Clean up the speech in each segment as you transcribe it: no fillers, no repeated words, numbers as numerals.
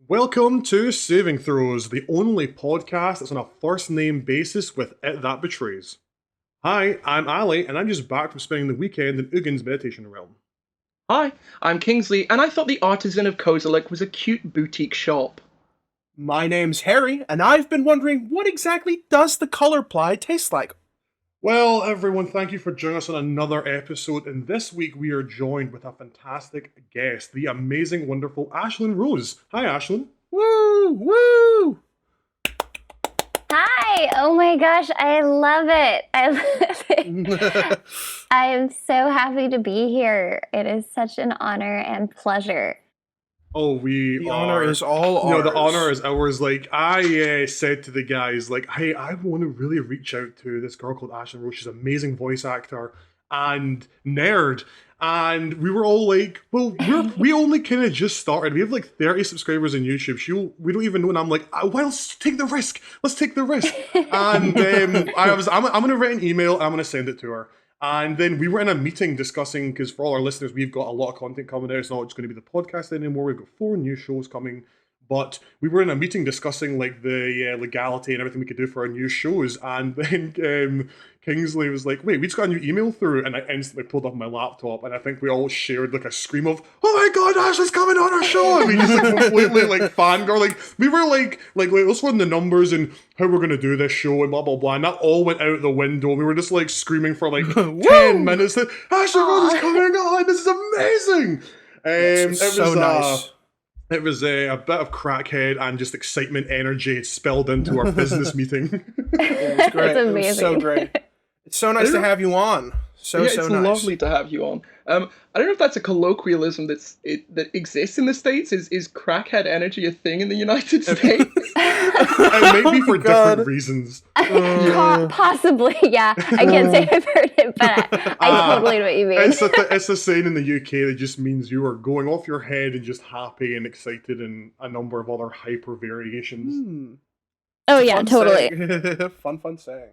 Welcome to Saving Throws, the only podcast that's on a first name basis with It That Betrays. Hi, I'm Ali, and I'm just back from spending the weekend in Ugin's meditation realm. Hi, I'm Kingsley, and I thought the Artisan of Kozilek was a cute boutique shop. My name's Harry, and I've been wondering what exactly does the color ply taste like? Well, everyone, thank you for joining us on another episode, and this week we are joined with a fantastic guest, the amazing, wonderful Ashlen Rose. Hi, Ashlen. Woo! Woo! Hi! Oh my gosh, I love it. I love it. I am so happy to be here. It is such an honor and pleasure. Oh, The honor is all ours. No, the honor is ours. Like, I said to the guys, like, hey, I want to really reach out to this girl called Ashlen Rose. She's an amazing voice actor and nerd. And we were all like, well, we only kind of just started. We have like 30 subscribers on YouTube. We don't even know. And I'm like, well, let's take the risk. Let's take the risk. And I'm going to write an email and I'm going to send it to her. And then we were in a meeting discussing, because for all our listeners, we've got a lot of content coming out. It's not just going to be the podcast anymore. We've got 4 new shows coming. But we were in a meeting discussing like the legality and everything we could do for our new shows. And then Kingsley was like, wait, we just got a new email through. And I instantly pulled up my laptop. And I think we all shared like a scream of, oh my God, Ashley's coming on our show. And we just like completely like fangirl. Like we were like let's run the numbers and how we're going to do this show and blah, blah, blah. And that all went out the window. We were just like screaming for like 10 minutes. That Ashlen Rose is coming on. This is amazing. It was so nice. It was a bit of crackhead and just excitement energy spilled into our business meeting. It was great. It's amazing. It was so great. It's so nice to have you on. So it's nice. lovely to have you on. I don't know if that's a colloquialism that exists in the States. Is crackhead energy a thing in the United States? It may be for different reasons. Possibly, yeah. I can't say I've heard it, but I totally know what you mean. It's a saying in the UK that just means you are going off your head and just happy and excited and a number of other hyper variations. Oh yeah, totally. Fun saying.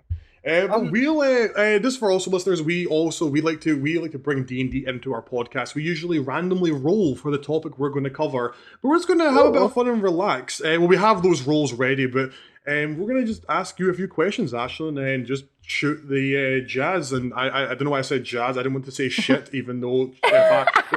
Just for also listeners, we like to bring D&D into our podcast. We usually randomly roll for the topic we're going to cover, but we're just going to have a bit of fun and relax. We have those rolls ready, but we're going to just ask you a few questions, Ashlen, and just shoot the jazz. And I don't know why I said jazz. I didn't want to say shit, even though,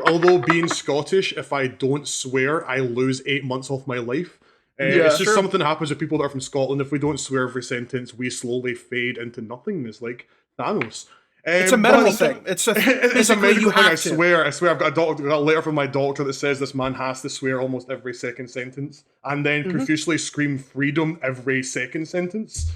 although being Scottish, if I don't swear, I lose 8 months off my life. It's just something that happens with people that are from Scotland. If we don't swear every sentence, we slowly fade into nothingness, like Thanos. It's a medical thing. It's a medical thing. I swear. I've got a letter from my doctor that says this man has to swear almost every second sentence, and then profusely scream freedom every second sentence.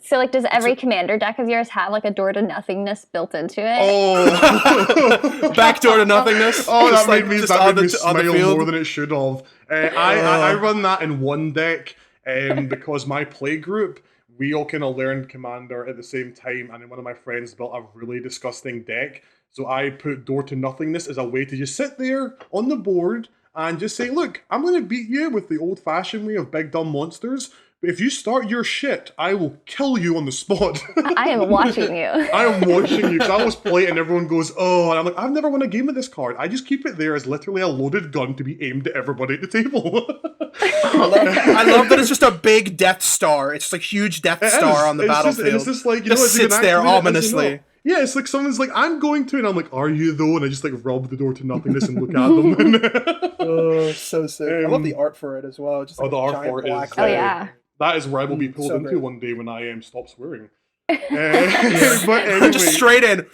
So, like, does every commander deck of yours have like a door to nothingness built into it? Oh, back door to nothingness. Oh, that made me on smile more than it should have. I run that in one deck because my play group, we all kind of learned Commander at the same time, and then one of my friends built a really disgusting deck. So I put door to nothingness as a way to just sit there on the board and just say, look, I'm going to beat you with the old-fashioned way of big dumb monsters. If you start your shit, I will kill you on the spot. I am watching you. I am watching you, because I always play it and everyone goes, oh, and I'm like, I've never won a game with this card. I just keep it there as literally a loaded gun to be aimed at everybody at the table. I love that it's just a big Death Star. It's like huge Death Star on the battlefield. It's just like, just sits there ominously. Yeah, it's like someone's like, I'm going to, and I'm like, are you though? And I just like rub the door to nothingness and look at them. Oh, so sick. I love the art for it as well. Just like the art for it is. Oh yeah. That is where I will be pulled into one day when I stop swearing. But anyway, just straight in.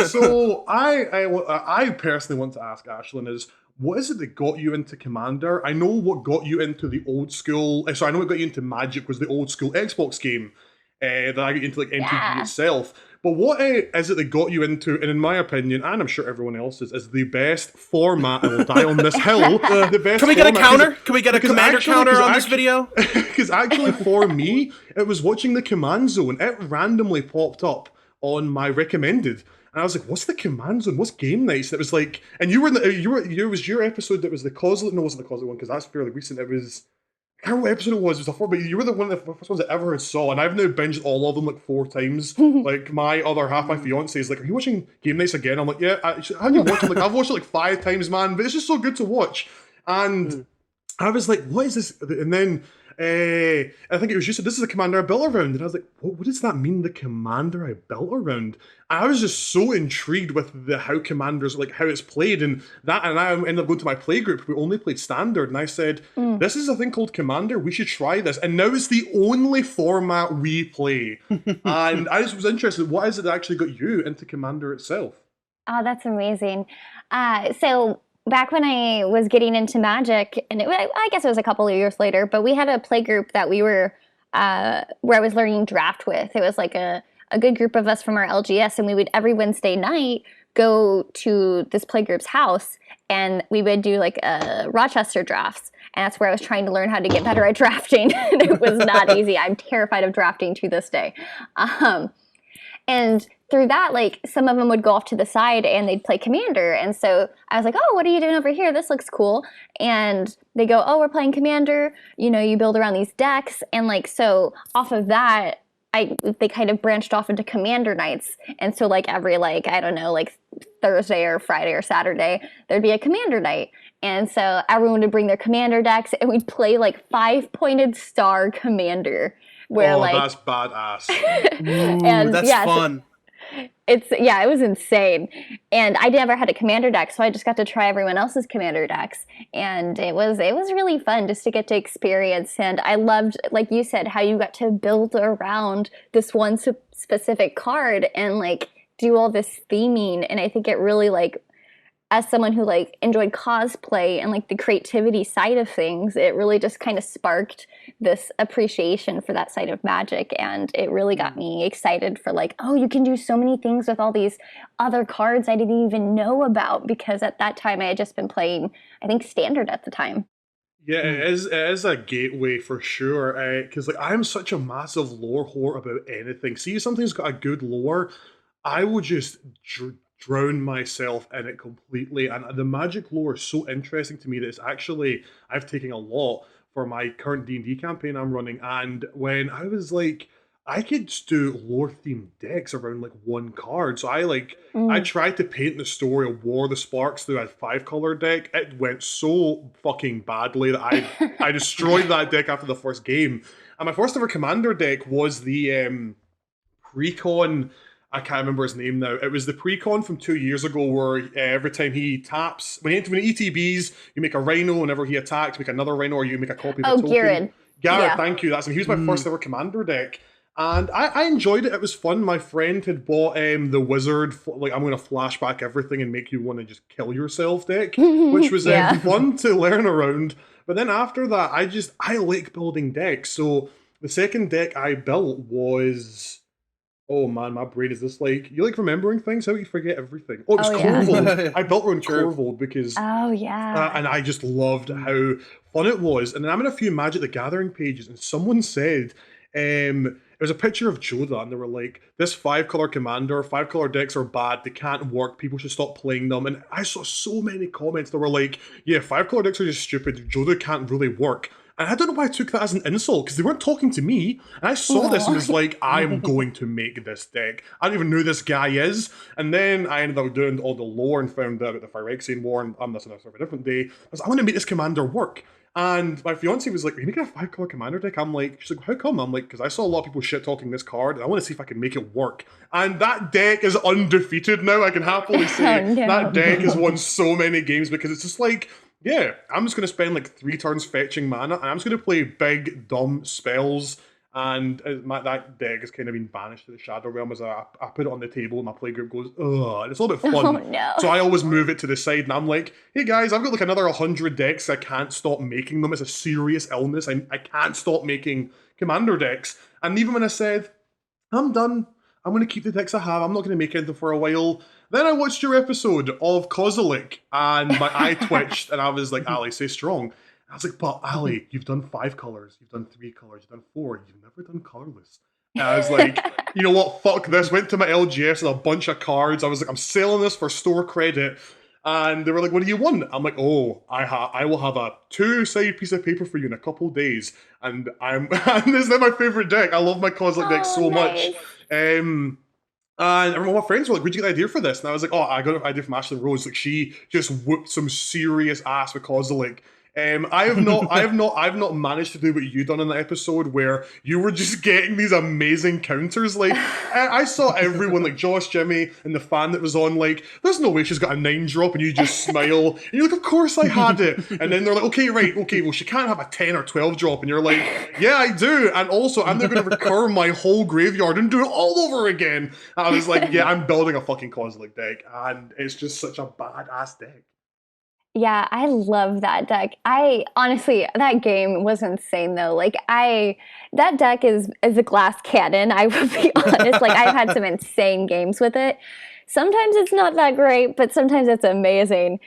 So I personally want to ask Ashlen is, what is it that got you into Commander? I know what got you into the old school. I know what got you into Magic was the old school Xbox game that I got into like MTG itself. But what is it that got you into, and in my opinion, and I'm sure everyone else's, is the best format, I will die on this hill, the best Can we get a counter? Can we get a Commander counter on this video? Because actually for me, it was watching the Command Zone. It randomly popped up on my recommended. And I was like, what's the Command Zone? What's Game Nights? And it was like, and it was your episode that was the Kozilek, no, it wasn't the Kozilek one, because that's fairly recent. It was, I can't remember what episode it was before, but you were one of the first ones I ever saw, and I've now binged all of them like 4 times. Like my other half, my fiance, is like, "Are you watching Game Nights again?" I'm like, "Yeah." How do you watch it? Like I've watched it like 5 times, man. But it's just so good to watch. And I was like, what is this? And then I think it was you said, this is a commander I built around. And I was like, what does that mean, the commander I built around? And I was just so intrigued with how commanders, like how it's played. And I ended up going to my play group. We only played standard. And I said, this is a thing called commander. We should try this. And now it's the only format we play. And I just was interested, what is it that actually got you into commander itself? Oh, that's amazing. So back when I was getting into Magic, and I guess it was a couple of years later, but we had a play group that we were where I was learning draft with. It was like a good group of us from our LGS, and we would every Wednesday night go to this play group's house, and we would do like Rochester drafts. And that's where I was trying to learn how to get better at drafting. It was not easy. I'm terrified of drafting to this day. And through that, like, some of them would go off to the side and they'd play Commander. And so I was like, oh, what are you doing over here? This looks cool. And they go, oh, we're playing Commander. You know, you build around these decks. And like, so off of that, they kind of branched off into Commander nights. And so like every, like, I don't know, like Thursday or Friday or Saturday, there'd be a Commander night. And so everyone would bring their Commander decks and we'd play like 5-pointed star Commander. Where, like, that's badass. And that's fun. It was insane. And I never had a commander deck, so I just got to try everyone else's commander decks. And it was really fun just to get to experience. And I loved, like you said, how you got to build around this one specific card and like do all this theming. And I think it really, like, as someone who like enjoyed cosplay and like the creativity side of things, it really just kind of sparked this appreciation for that side of Magic. And it really got me excited for like, oh, you can do so many things with all these other cards I didn't even know about, because at that time I had just been playing, I think, Standard at the time. Yeah, it is a gateway for sure. Because like I'm such a massive lore whore about anything. See, if something's got a good lore, I will just drown myself in it completely. And the Magic lore is so interesting to me that it's actually, I've taken a lot for my current D&D campaign I'm running. And when I was like, I could do lore themed decks around like one card. So I tried to paint the story of War of the Sparks through a 5-color deck. It went so fucking badly that I destroyed that deck after the first game. And my first ever commander deck was the Precon. I can't remember his name now. It was the Precon from 2 years ago where every time he taps, when he ETBs, you make a Rhino. Whenever he attacks, make another Rhino, or you make a copy of the token. Garrett. Yeah. Thank you. That's him. He was my first ever commander deck. And I enjoyed it. It was fun. My friend had bought the Wizard, like, I'm going to flashback everything and make you want to just kill yourself deck, which was fun to learn around. But then after that, I like building decks. So the second deck I built was... Oh man, my brain is just like, you like remembering things? How do you forget everything? Oh, it was Corvold. I built around Corvold because... Oh, yeah. And I just loved how fun it was. And then I'm in a few Magic the Gathering pages, and someone said, it was a picture of Joda, and they were like, this 5-color commander, 5-color decks are bad, they can't work, people should stop playing them. And I saw so many comments that were like, yeah, 5-color decks are just stupid, Joda can't really work. And I don't know why I took that as an insult, because they weren't talking to me. And I saw this and was like, I'm going to make this deck. I don't even know who this guy is. And then I ended up doing all the lore and found out about the Phyrexian War, and I'm that's for a different day. I was like, I want to make this commander work. And my fiance was like, are you making a 5-color commander deck? I'm like, she's like, how come? I'm like, because I saw a lot of people shit-talking this card, and I want to see if I can make it work. And that deck is undefeated now, I can happily say. That deck has won so many games, because it's just like, yeah, I'm just going to spend like 3 turns fetching mana, and I'm just going to play big, dumb spells, and that deck has kind of been banished to the Shadow Realm as I put it on the table, and my playgroup goes, ugh, and it's a little bit fun. Oh, no. So I always move it to the side, and I'm like, hey guys, I've got like another 100 decks, I can't stop making them, it's a serious illness, I can't stop making commander decks. And even when I said, I'm done, I'm going to keep the decks I have, I'm not going to make anything for a while, then I watched your episode of Kozilek, and my eye twitched, and I was like, Ali, stay strong. I was like, but Ali, you've done 5 colors, you've done 3 colors, you've done 4, you've never done colorless. And I was like, you know what, fuck this. Went to my LGS with a bunch of cards. I was like, I'm selling this for store credit. And they were like, what do you want? I'm like, oh, I will have a 2-sided piece of paper for you in a couple days. And and this is my favorite deck. I love my Kozilek deck so much. And I remember my friends were like, where'd you get the idea for this? And I was like, oh, I got an idea from Ashlen Rose. Like, she just whooped some serious ass with Kozilek I've not managed to do what you done in the episode where you were just getting these amazing counters. Like I saw everyone, like Josh, Jimmy, and the fan that was on, like, there's no way she's got a 9 drop, and you just smile, and you're like, of course I had it. And then they're like, okay, well, she can't have a 10 or 12 drop, and you're like, yeah, I do. And also, I'm now going to recur my whole graveyard and do it all over again. And I was like, yeah, I'm building a fucking Kozilek deck, and it's just such a badass deck. Yeah, I love that deck. I honestly, that game was insane though. Like that deck is a glass cannon. I will be honest. Like I've had some insane games with it. Sometimes it's not that great, but sometimes it's amazing.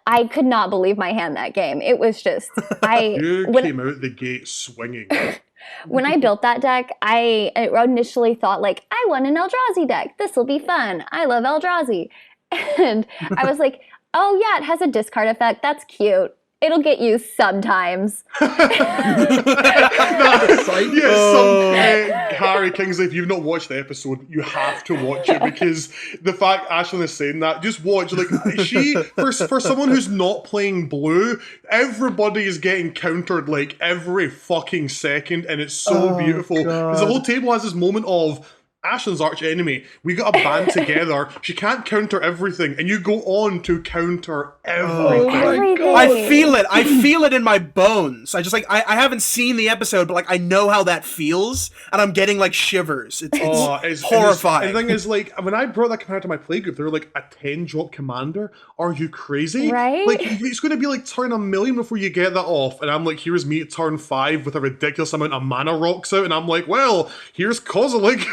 I could not believe my hand that game. It was just You came out the gate swinging. When I built that deck, I initially thought like, I want an Eldrazi deck. This will be fun. I love Eldrazi. And I was like, oh yeah, it has a discard effect. That's cute. It'll get used sometimes. Harry Kingsley, if you've not watched the episode, you have to watch it, because the fact Ashlen is saying that, just watch. Like, for someone who's not playing blue, everybody is getting countered like every fucking second, and it's so beautiful. Because the whole table has this moment of Ashlen's arch enemy. We got a band together. She can't counter everything, and you go on to counter everything. I feel it. I feel it in my bones. I just like I haven't seen the episode, but like I know how that feels, and I'm getting like shivers. It's horrifying. And the thing is, like, when I brought that commander to my playgroup, they were like, a 10-drop commander? Are you crazy? Right? Like, it's going to be like turn 1,000,000 before you get that off. And I'm like, here's me at turn 5 with a ridiculous amount of mana rocks out, and I'm like, well, here's Kozilek.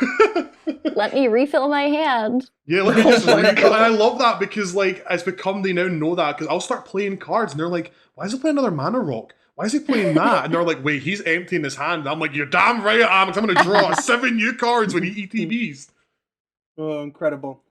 Let me refill my hand. Yeah, like, and I love that, because like it's become, they now know that, because I'll start playing cards and they're like, why is he playing another mana rock? Why is he playing that? And they're like, wait, he's emptying his hand. And I'm like, you're damn right I am, because I'm going to draw 7 new cards when he ETBs. Oh, incredible.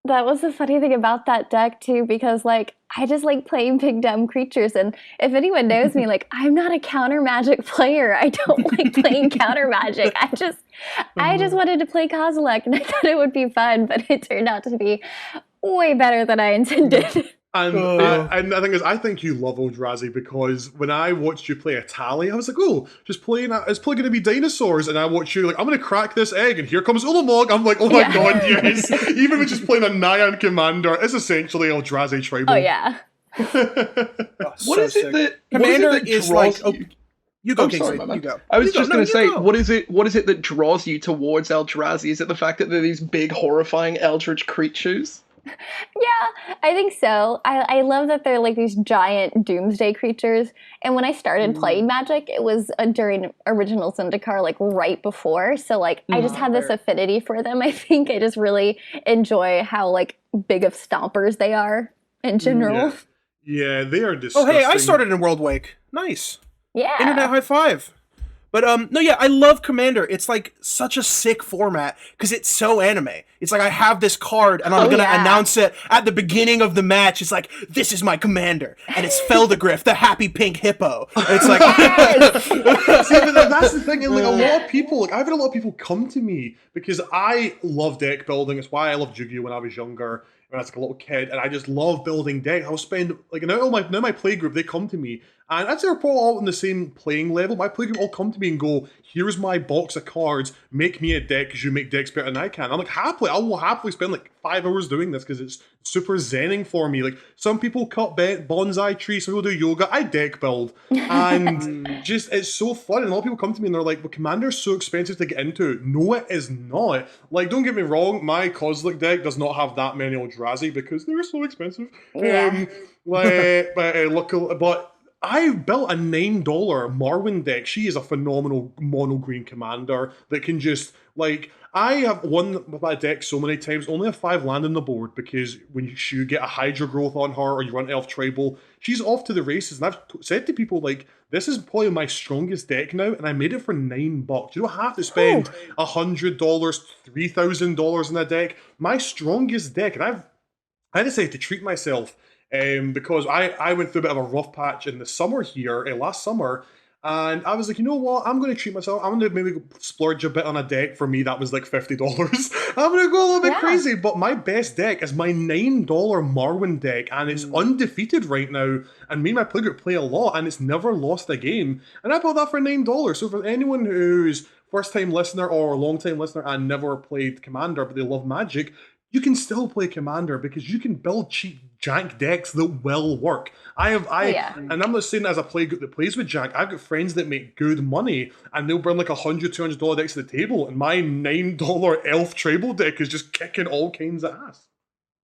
That was the funny thing about that deck too, because like I just like playing big dumb creatures, and if anyone knows me, like I'm not a counter magic player. I don't like playing counter magic. I just wanted to play Kozilek, and I thought it would be fun, but it turned out to be way better than I intended. And the thing is, I think you love Eldrazi, because when I watched you play a Tally, I was like, oh, just playing, it's probably going to be dinosaurs. And I watched you, like, I'm going to crack this egg, and here comes Ulamog. I'm like, oh my god, yes. Even with just playing a Nyan commander, it's essentially Eldrazi tribal. Oh, yeah. What is it that Commander is like... You go, Kingsley. You go. I was just going to say, what is it that draws you towards Eldrazi? Is it the fact that they're these big, horrifying eldritch creatures? Yeah, I think so. I love that they're like these giant doomsday creatures. And when I started playing Magic, it was during original Zendikar, like right before. So like I just have this affinity for them. I think I just really enjoy how like big of stompers they are in general. Yeah, they are disgusting. Oh, hey, I started in World Wake. Nice. Yeah. Internet high five. But no, yeah, I love Commander. It's like such a sick format because it's so anime. It's like I have this card and I'm gonna announce it at the beginning of the match. It's like, this is my Commander, and it's Feldegriff, the happy pink hippo. It's like, See, but that's the thing. And like a lot of people, like I've had a lot of people come to me because I love deck building. It's why I loved Yu-Gi-Oh when I was younger, when I was like a little kid, and I just love building decks. I'll spend like now my play group, they come to me, and I'd say we're probably all on the same playing level. My play group all come to me and go, here's my box of cards, make me a deck because you make decks better than I can. I'm like, happily, I will happily spend like 5 hours doing this because it's super zenning for me. Like some people cut bonsai trees, some people do yoga, I deck build. And just, it's so fun. And a lot of people come to me and they're like, well, Commander's so expensive to get into. No, it is not. Like, don't get me wrong, my Kozilek deck does not have that many Eldrazi because they're so expensive. Yeah. But I built a $9 Marwyn deck. She is a phenomenal mono green commander that can just, like, I have won with that deck so many times, only have 5 land on the board because when you get a Hydra growth on her or you run Elf Tribal, she's off to the races. And I've said to people, like, this is probably my strongest deck now, and I made it for $9. You don't have to spend $100, $3,000 in a deck. My strongest deck, and I decided to treat myself because I went through a bit of a rough patch in the summer here, last summer, And I was like, you know what? I'm going to treat myself. I'm going to maybe splurge a bit on a deck. For me, that was like $50. I'm going to go a little bit crazy. But my best deck is my $9 Marwyn deck. And it's undefeated right now. And me and my playgroup play a lot. And it's never lost a game. And I bought that for $9. So for anyone who's first-time listener or long-time listener and never played Commander, but they love Magic, you can still play Commander because you can build cheap jank decks that will work. And I'm not saying as a playgroup that plays with jank, I've got friends that make good money and they'll bring like $100, $200 decks to the table, and my $9 elf tribal deck is just kicking all kinds of ass.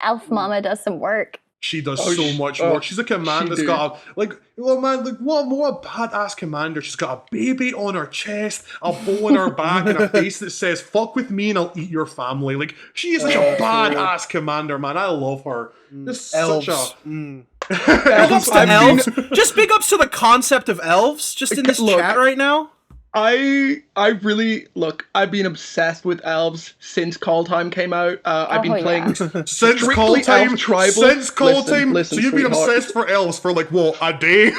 Elf Mama does some work. She does so much work. She's a commander that's got what a badass commander. She's got a baby on her chest, a bow on her back, and a face that says, "Fuck with me and I'll eat your family." Like, she is such a badass commander, man. I love her. Just elves. such a Big ups to elves. Just big ups to the concept of elves, just in this chat right now. I really I've been obsessed with elves since Call Time came out. I've been playing since Call Time. Since Call Time. So you've been obsessed for elves for like what, a day?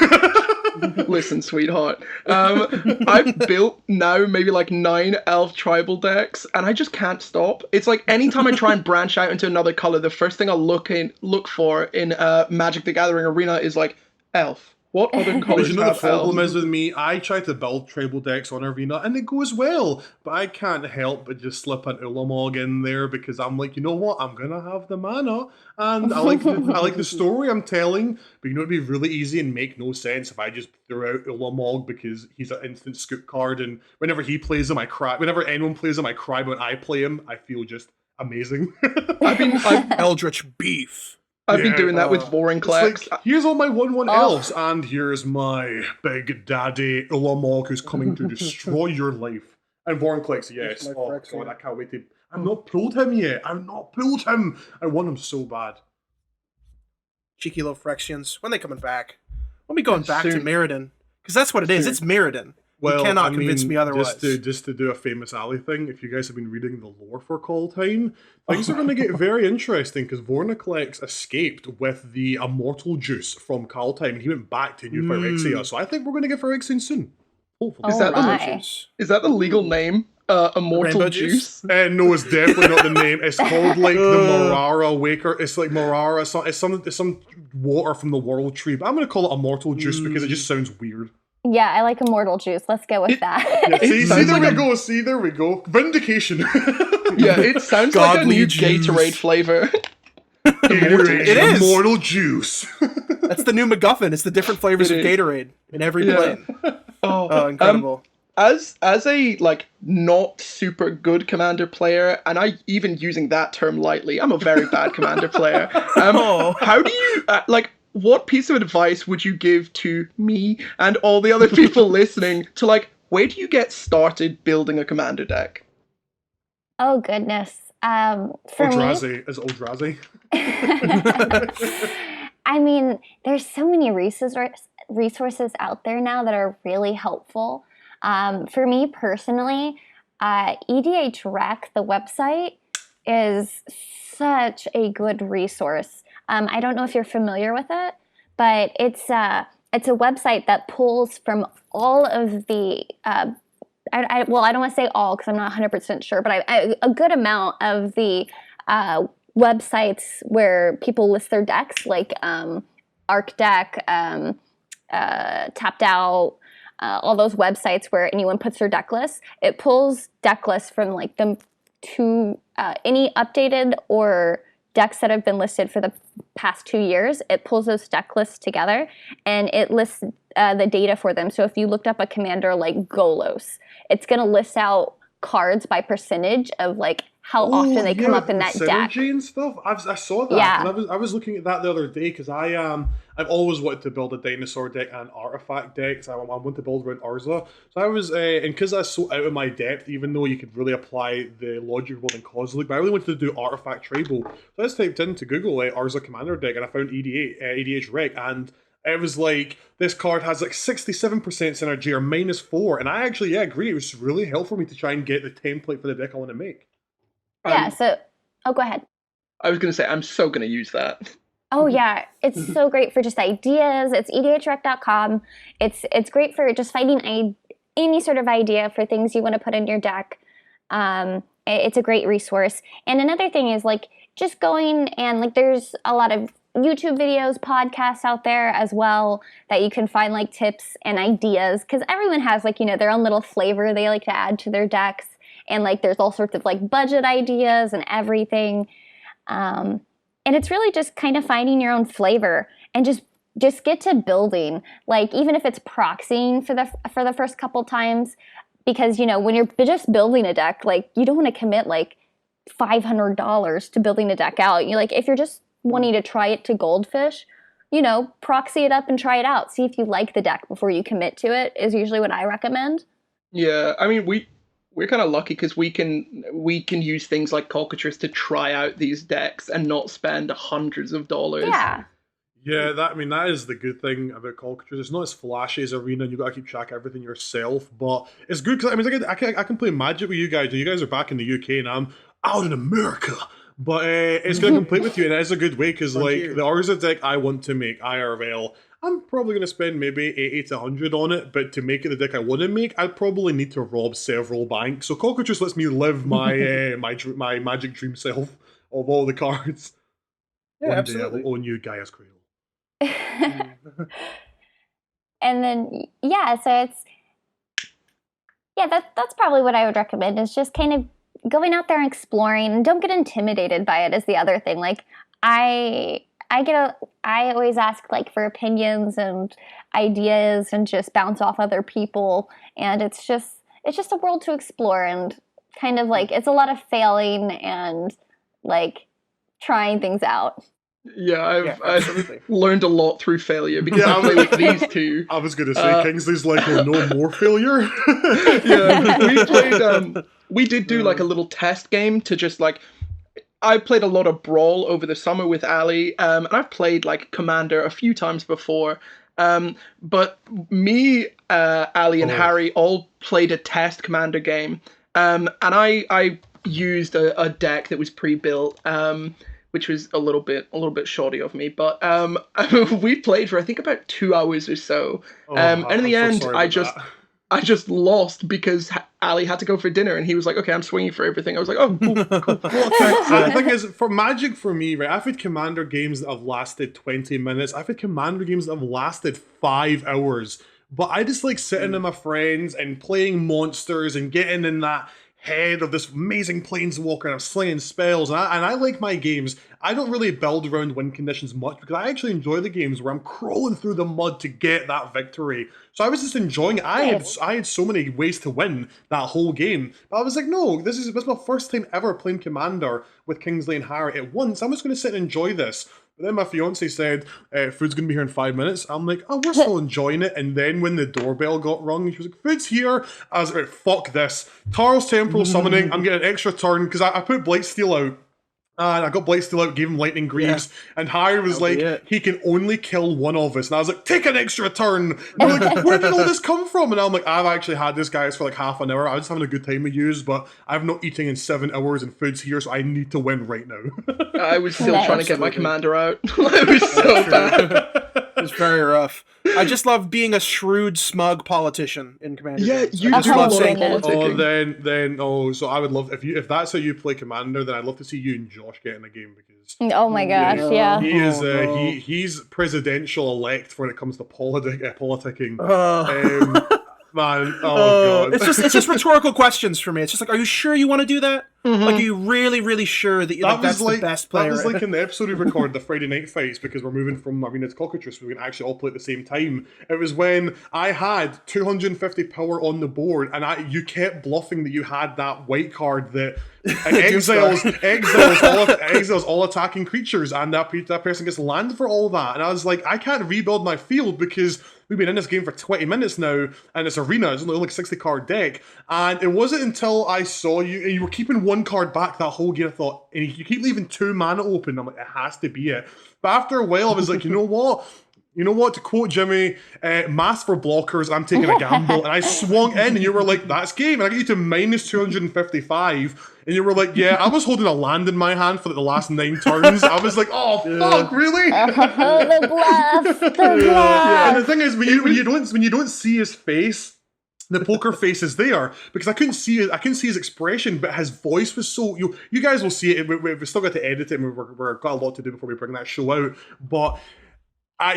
Listen, sweetheart. I've built now maybe like 9 elf tribal decks, and I just can't stop. It's like anytime I try and branch out into another color, the first thing I look for in Magic the Gathering arena is like elf. What other colors you know the problem elves? is with me, I try to build tribal decks on Arena and it goes well, but I can't help but just slip an Ulamog in there because I'm like, you know what, I'm gonna have the mana and I like the story I'm telling, but you know it'd be really easy and make no sense if I just threw out Ulamog because he's an instant scoop card, and whenever he plays him I cry. Whenever anyone plays him I cry, but when I play him I feel just amazing. Eldritch Beef. I've been doing that with Vorinclex. Like, here's all my 1/1 elves, and here's my big daddy Ulamog who's coming to destroy your life. And Vorinclex, yes. Oh god, I can't wait to. I've not pulled him yet. I've not pulled him. I want him so bad. Cheeky little Phyrexians. When are they coming back? When are we going back to Mirrodin? Because that's what it is. It's Mirrodin. Well, you cannot convince me otherwise. Just to do a famous alley thing, if you guys have been reading the lore for Call Time, things are going to get very interesting because Vorinclex escaped with the immortal juice from Call Time and he went back to New Phyrexia. So I think we're going to get Phyrexian soon. Hopefully. Is that the legal name? Immortal Juice? No, it's definitely not the name. It's called like the Morara Waker. It's like Morara. It's some water from the World Tree. But I'm going to call it Immortal Juice because it just sounds weird. Yeah, I like Immortal Juice. Let's go with that. Yeah, there we go. Vindication. Yeah, it sounds like a new Gatorade flavor. It is Immortal Juice. That's the new MacGuffin. It's the different flavors of Gatorade in every plane. Oh, incredible. As a like not super good commander player, and I even using that term lightly, I'm a very bad commander player. How do you what piece of advice would you give to me and all the other people listening to where do you get started building a commander deck? Oh goodness. For Eldrazi is Eldrazi. I mean, there's so many resources out there now that are really helpful. For me personally, EDH Rec, the website, is such a good resource. I don't know if you're familiar with it, but it's a website that pulls from all of the I don't want to say all because I'm not 100% sure, but a good amount of the websites where people list their decks, like Arc Deck, Tapped Out, all those websites where anyone puts their deck list. It pulls deck lists from like them to any updated or decks that have been listed for the past 2 years. It pulls those deck lists together and it lists the data for them. So if you looked up a commander like Golos, it's going to list out cards by percentage of like how often they come up in that deck. And stuff. I saw that. Yeah. I was looking at that the other day because I've always wanted to build a dinosaur deck and artifact deck. So I want to build around Urza. So I was, and because I was so out of my depth, even though you could really apply the logic of building Kozilek, but I really wanted to do artifact tribal. So I just typed into Google Urza commander deck and I found EDH Rec, and it was like, this card has like 67% synergy or -4. And I actually, agree. It was really helpful for me to try and get the template for the deck I want to make. Yeah, go ahead. I was going to say, I'm so going to use that. Oh yeah, it's so great for just ideas. It's edhrec.com. It's great for just finding any sort of idea for things you want to put in your deck. It's a great resource. And another thing is like just going and like there's a lot of YouTube videos, podcasts out there as well that you can find like tips and ideas because everyone has like, you know, their own little flavor they like to add to their decks. And like there's all sorts of like budget ideas and everything. And it's really just kind of finding your own flavor and just get to building. Like even if it's proxying for the first couple times, because you know when you're just building a deck, like you don't want to commit like $500 to building a deck out. You like if you're just wanting to try it to Goldfish, you know, proxy it up and try it out. See if you like the deck before you commit to it. Is usually what I recommend. Yeah, I mean we're kind of lucky because we can use things like Cockatrice to try out these decks and not spend hundreds of dollars. Yeah. Yeah, that is the good thing about Cockatrice. It's not as flashy as Arena, and you got to keep track of everything yourself. But it's good because I mean, I can play Magic with you guys, and you guys are back in the UK, and I'm out in America. But it's going to complete with you, and it is a good way because like the Urza deck I want to make IRL, I'm probably going to spend maybe 80 to 100 on it, but to make it the deck I want to make, I'd probably need to rob several banks. So Cockatrice lets me live my my Magic Dream self of all the cards. Yeah, One absolutely. day I'll own you, Gaia's Cradle. And then so that's probably what I would recommend is just kind of going out there and exploring and don't get intimidated by it is the other thing. Like I always ask like for opinions and ideas and just bounce off other people, and it's just a world to explore and kind of like it's a lot of failing and like trying things out. Yeah, I've learned a lot through failure because I play with these two. I was going to say, Kingsley's like, oh, no more failure. Yeah, we did do like a little test game to just like, I played a lot of Brawl over the summer with Ali, and I've played like Commander a few times before. But me, Ali, and Harry all played a test Commander game, and I used a deck that was pre-built. Which was a little bit shoddy of me, but we played for I think about 2 hours or so, and in the end, I just lost because Ali had to go for dinner, and he was like, "Okay, I'm swinging for everything." I was like, "Oh, cool." The thing is, for Magic, for me, right, I've had Commander games that have lasted 20 minutes. I've had Commander games that have lasted 5 hours. But I just like sitting with my friends and playing monsters and getting in that head of this amazing planeswalker and I'm slinging spells and I like my games. I don't really build around win conditions much because I actually enjoy the games where I'm crawling through the mud to get that victory. So I was just enjoying it. I had so many ways to win that whole game. But I was like, no, this is my first time ever playing Commander with Kingsley and Harry at once. I'm just going to sit and enjoy this. But then my fiance said, food's going to be here in 5 minutes. I'm like, oh, we're still enjoying it. And then when the doorbell got rung, she was like, food's here. I was like, fuck this. Tarl's Temporal Summoning, I'm getting an extra turn because I put Blightsteel out. And I got Blightsteel out, gave him Lightning Greaves, and Harry was like, he can only kill one of us. And I was like, take an extra turn. And they're like, where did all this come from? And I'm like, I've actually had this guys for like half an hour. I was having a good time with yous, but I've not eating in 7 hours and food's here, so I need to win right now. I was still trying to get my commander out. It was so bad. It's very rough. I just love being a shrewd, smug politician in Commander. Yeah, games. you I do just love love saying politicking. So I would love if that's how you play Commander, then I'd love to see you and Josh get in a game because oh my gosh, yeah. he is he's presidential elect when it comes to politicking. Man, oh god, it's just rhetorical questions for me. It's just like, are you sure you want to do that? Like, are you really, really sure that that's the best player? That was like in the episode we recorded, the Friday Night Fights, because we're moving from Arena to Cockatrice, we can actually all play at the same time. It was when I had 250 power on the board, and you kept bluffing that you had that white card that exiles all attacking creatures, and that person gets land for all that. And I was like, I can't rebuild my field because we've been in this game for 20 minutes now, and it's Arena, it's only like a 60 card deck. And it wasn't until I saw you, and you were keeping one card back that whole game, I thought, and you keep leaving 2 mana open. I'm like, it has to be it. But after a while, I was like, you know what? you know what? To quote Jimmy, math for blockers, I'm taking a gamble. And I swung in and you were like, that's game. And I get you to minus 255. And you were like, yeah, I was holding a land in my hand for the last 9 turns. I was like, oh, fuck, really? Oh, the bluff. The bluff. And the thing is, when you don't see his face, the poker face is there because I couldn't see his expression, but his voice was so. You guys will see it. We've still got to edit it, and we've got a lot to do before we bring that show out. But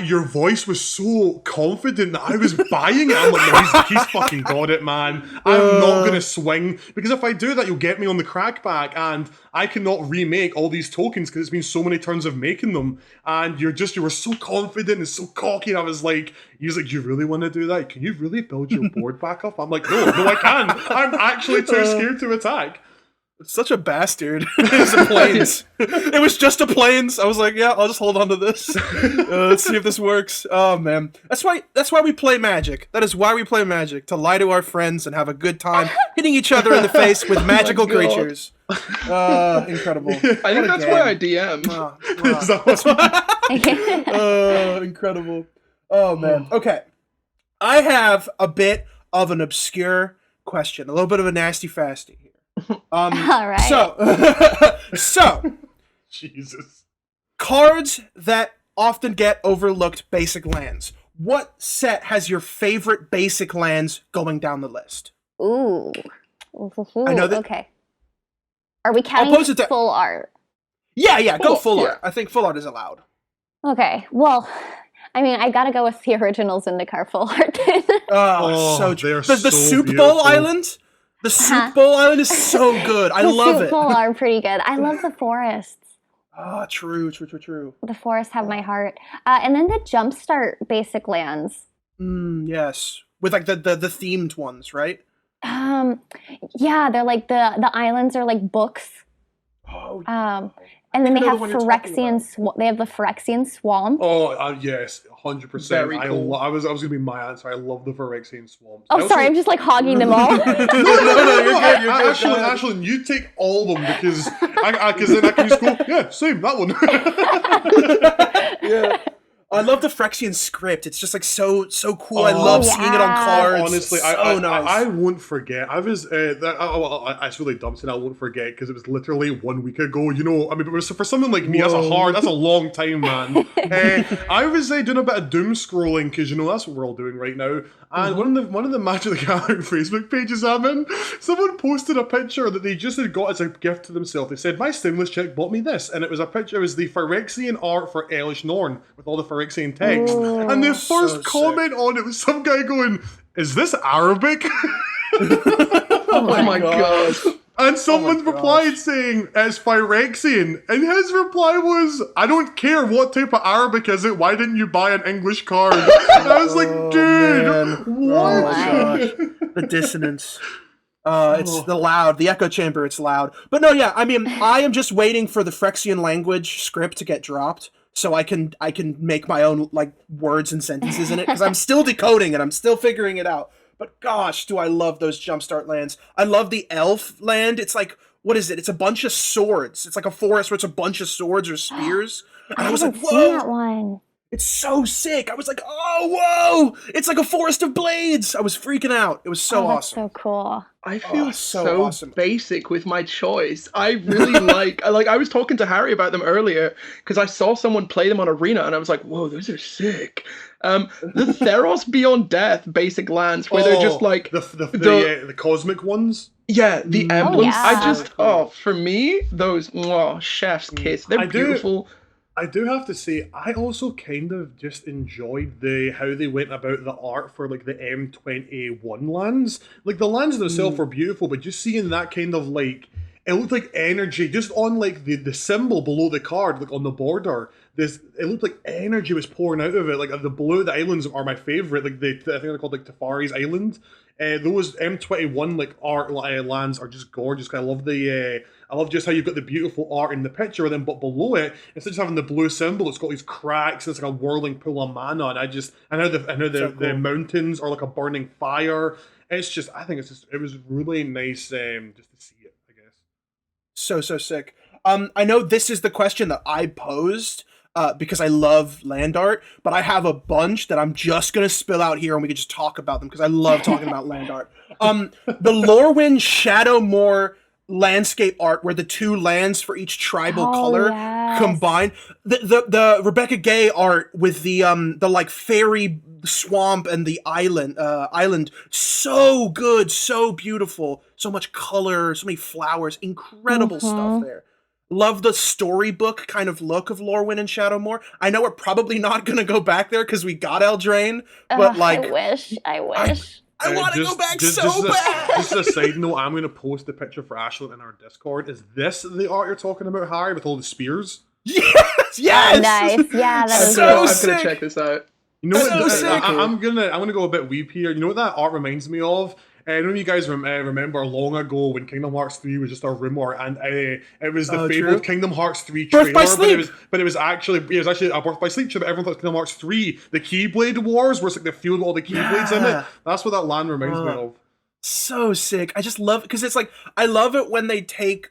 your voice was so confident that I was buying it. I'm like, no, he's fucking got it, man. I'm not gonna swing because if I do that, you'll get me on the crackback, and I cannot remake all these tokens because it's been so many turns of making them. And you were so confident and so cocky. And I was like, he's like, you really want to do that? Can you really build your board back up? I'm like, no, I can't. I'm actually too scared to attack. Such a bastard. It's a planes. It was just a planes. I was like, yeah, I'll just hold on to this. Let's see if this works. Oh man, that's why we play Magic. That is why we play Magic, to lie to our friends and have a good time hitting each other in the face with magical creatures. Incredible. I think that's why I DM. Incredible. Oh man. Okay, I have a bit of an obscure question, a little bit of a nasty fasty. All right. So, Jesus. Cards that often get overlooked basic lands. What set has your favorite basic lands going down the list? Ooh. I know that. Okay. Are we counting full art? Yeah, go full art. I think full art is allowed. Okay. Well, I mean, I gotta go with the originals Zendikar full art. So true. The so Soup beautiful. Bowl Island? The Soup Bowl Island is so good. I love it. The Soup Bowl are pretty good. I love the forests. Ah, true. The forests have my heart. And then the Jumpstart basic lands. Yes. With like the themed ones, right? Yeah, they're like the islands are like books. Oh. And then they have Phyrexian. They have the Phyrexian swamp. Oh, yes, 100%. Very cool. I was gonna be my answer. I love the Phyrexian swamps. Oh, sorry, I'm just like hogging them all. No, you're good. Ashlen, you take all of them because then I can just go, yeah, same, that one. Yeah. I love the Phyrexian script. It's just like so cool. I love seeing it on cards. Honestly, nice. I won't forget. I was it's really dumb saying I won't forget because it was literally 1 week ago. You know, I mean, for someone like me, that's a long time, man. I was doing a bit of doom scrolling because you know that's what we're all doing right now. And one of the Magic the Gathering Facebook pages I'm in, someone posted a picture that they just had got as a gift to themselves. They said, "My stimulus check bought me this," and it was a picture. It was the Phyrexian art for Elish Norn with all the Phyrexian text. Ooh, and the first comment on it was some guy going, "Is this Arabic?" Oh my god. And someone replied saying, "It's Phyrexian." And his reply was, "I don't care what type of Arabic is it, why didn't you buy an English card?" And I was like, dude, what? Oh my gosh. The dissonance. It's the echo chamber, it's loud. But no, yeah, I mean, I am just waiting for the Phyrexian language script to get dropped so I can make my own like words and sentences in it, because I'm still decoding it, I'm still figuring it out. But gosh, do I love those Jumpstart lands. I love the Elf land. It's like, what is it? It's a bunch of swords. It's like a forest where it's a bunch of swords or spears. And I was like, whoa. Seen that one. It's so sick. I was like, oh, whoa. It's like a forest of blades. I was freaking out. It was so awesome. So cool. I feel so awesome. basic with my choice. I really like I was talking to Harry about them earlier because I saw someone play them on Arena and I was like, whoa, those are sick. The Theros Beyond Death basic lands where they're just like the cosmic ones. Yeah, the emblems. Yeah. For me, those chef's kiss. They're beautiful. I do have to say, I also kind of just enjoyed how they went about the art for like the M21 lands. Like the lands themselves were beautiful, but just seeing that kind of like, it looked like energy just on like the symbol below the card, like on the border. It looked like energy was pouring out of it. Like the islands are my favorite. Like I think they're called like Tefari's Island. Those M21 like art lands are just gorgeous. I love just how you've got the beautiful art in the picture of them, but below it, instead of just having the blue symbol, it's got these cracks. It's like a whirling pool of mana, and I know the mountains are like a burning fire. It's just, I think it was really nice just to see it, I guess. So sick. I know this is the question that I posed. because I love land art, but I have a bunch that I'm just gonna spill out here, and we can just talk about them because I love talking about land art. The Lorwyn Shadowmoor landscape art, where the 2 lands for each tribal color combine. The Rebecca Gay art with the like fairy swamp and the island, so good, so beautiful, so much color, so many flowers, incredible stuff there. Love the storybook kind of look of Lorwyn and Shadowmoor. I know we're probably not gonna go back there because we got Eldraine, but like I wish. I want to go back so bad. Just a side note, I'm going to post the picture for Ashlen in our Discord. Is this the art you're talking about, Harry, with all the spears? Yes! Nice. Yeah, that was So cool. I'm gonna check this out. You know what? So sick. I'm gonna go a bit weep here. You know what that art reminds me of? I don't know if you guys remember long ago when Kingdom Hearts 3 was just a rumor, and it was the fabled Kingdom Hearts 3 Birth by trailer, Sleep. but it was actually a Birth by Sleep trailer. But everyone thought Kingdom Hearts 3, the Keyblade Wars, where it's like the field with all the Keyblades in it. That's what that land reminds me of. So sick. I just love it because it's like I love it when they take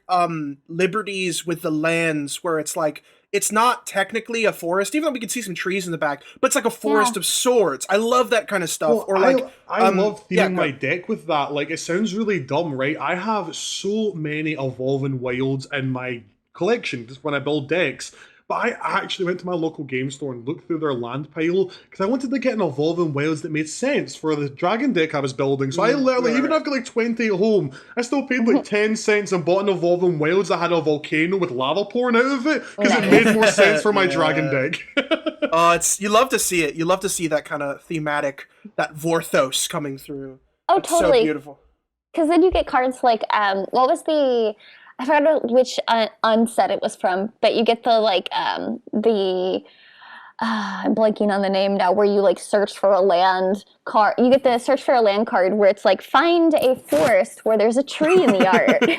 liberties with the lands where it's like it's not technically a forest, even though we can see some trees in the back, but it's like a forest of swords. I love that kind of stuff. Well, or like I love theming my deck with that. Like, it sounds really dumb, right? I have so many Evolving Wilds in my collection just when I build decks. But I actually went to my local game store and looked through their land pile because I wanted to get an Evolving Wilds that made sense for the dragon deck I was building. So I literally, even though I've got like 20 at home, I still paid like 10 cents and bought an Evolving Wilds that had a volcano with lava pouring out of it because it made more sense for my dragon deck. You love to see it. You love to see that kind of thematic, that Vorthos coming through. Oh, That's totally. so beautiful. Because then you get cards like, what was the, I forgot which unset it was from, but you get the like I'm blanking on the name now, where you like search for a land card. You get the search for a land card where it's like find a forest where there's a tree in the art. I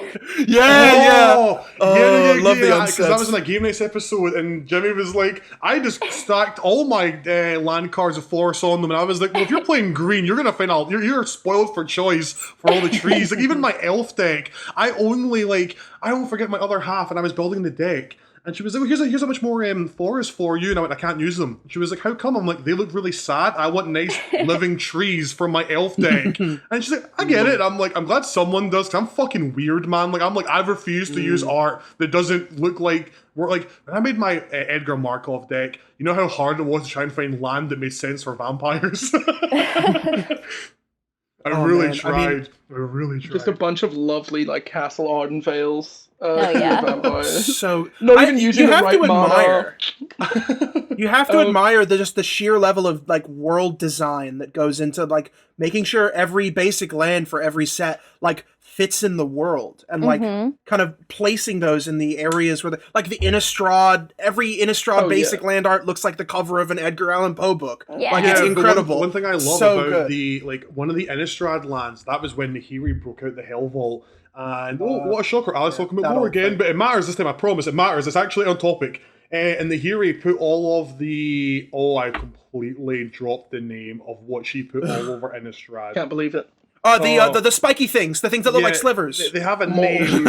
love the because that was unsets. in a Game Nights episode, and Jimmy was like, I just stacked all my land cards with forests on them, and I was like, well, if you're playing green, you're gonna find out you're spoiled for choice for all the trees. Like, even my elf deck, I don't forget my other half, and I was building the deck. And she was like, well, here's how much more forest for you. And I went, I can't use them. She was like, how come? I'm like, they look really sad. I want nice living trees for my elf deck. And she's like, I get it. I'm like, I'm glad someone does, because I'm fucking weird, man. Like, I refuse to use art that doesn't look like, when I made my Edgar Markov deck, you know how hard it was to try and find land that made sense for vampires? I really tried. Just a bunch of lovely like Castle Ardenvales. yeah. Vampires. So Not even using you the have right to admire. mana. You have to admire just the sheer level of like world design that goes into like making sure every basic land for every set like fits in the world, and like kind of placing those in the areas where like the Innistrad, every Innistrad basic land art looks like the cover of an Edgar Allan Poe book. Yeah. Like, it's incredible. One thing I love about one of the Innistrad lands, that was when Nahiri broke out the Hell Vault. And what a shocker! Alice talking about more again, but it matters this time. I promise, it matters. It's actually on topic. And the Nahiri put all of the I completely dropped the name of what she put all over Innistrad. Can't believe it. The spiky things, the things that look like slivers. They have a name.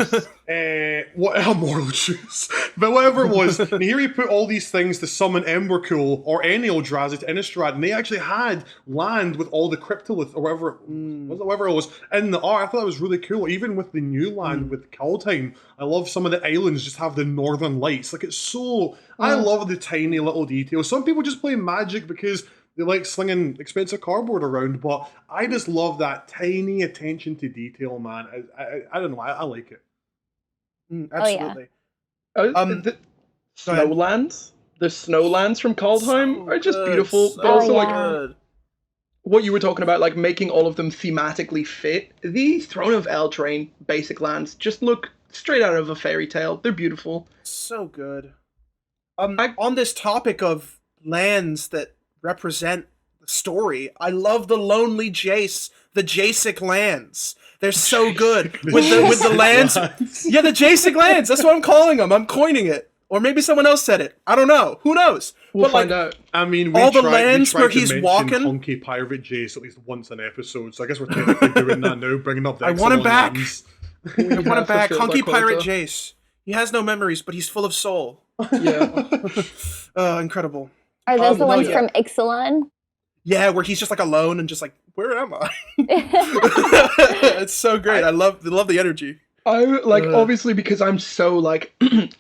Moral juice. But whatever it was, Nahiri put all these things to summon Emrakul or any Eldrazi to Innistrad, and they actually had land with all the Cryptolith or whatever it was in the art. I thought that was really cool. Even with the new land with Kaldheim, I love some of the islands just have the northern lights. Like, it's so... I love the tiny little details. Some people just play Magic because they like slinging expensive cardboard around, but I just love that tiny attention to detail, man. I don't know, I like it. Absolutely. The Snowlands? The Snowlands from Kaldheim are just beautiful, but also like what you were talking about, like making all of them thematically fit. The Throne of Eldraine basic lands just look straight out of a fairy tale. They're beautiful. So good. On this topic of lands that represent the story, I love the Lonely Jace, the Jacek lands. They're so good with the lands. Yeah, the Jacek lands. That's what I'm calling them. I'm coining it, or maybe someone else said it. I don't know. Who knows? We'll find out. I mean, all the lands where he's walking. Hunky Pirate Jace at least once an episode, so I guess we're technically doing that now, bringing up the I want him back. lands. I want him back. Hunky like Pirate quota. Jace. He has no memories, but he's full of soul. Yeah. Incredible. Are those the no, ones yeah. from Ixalan? Yeah, where he's just like alone and just like, where am I? It's so great. I love the energy. I like obviously because I'm so like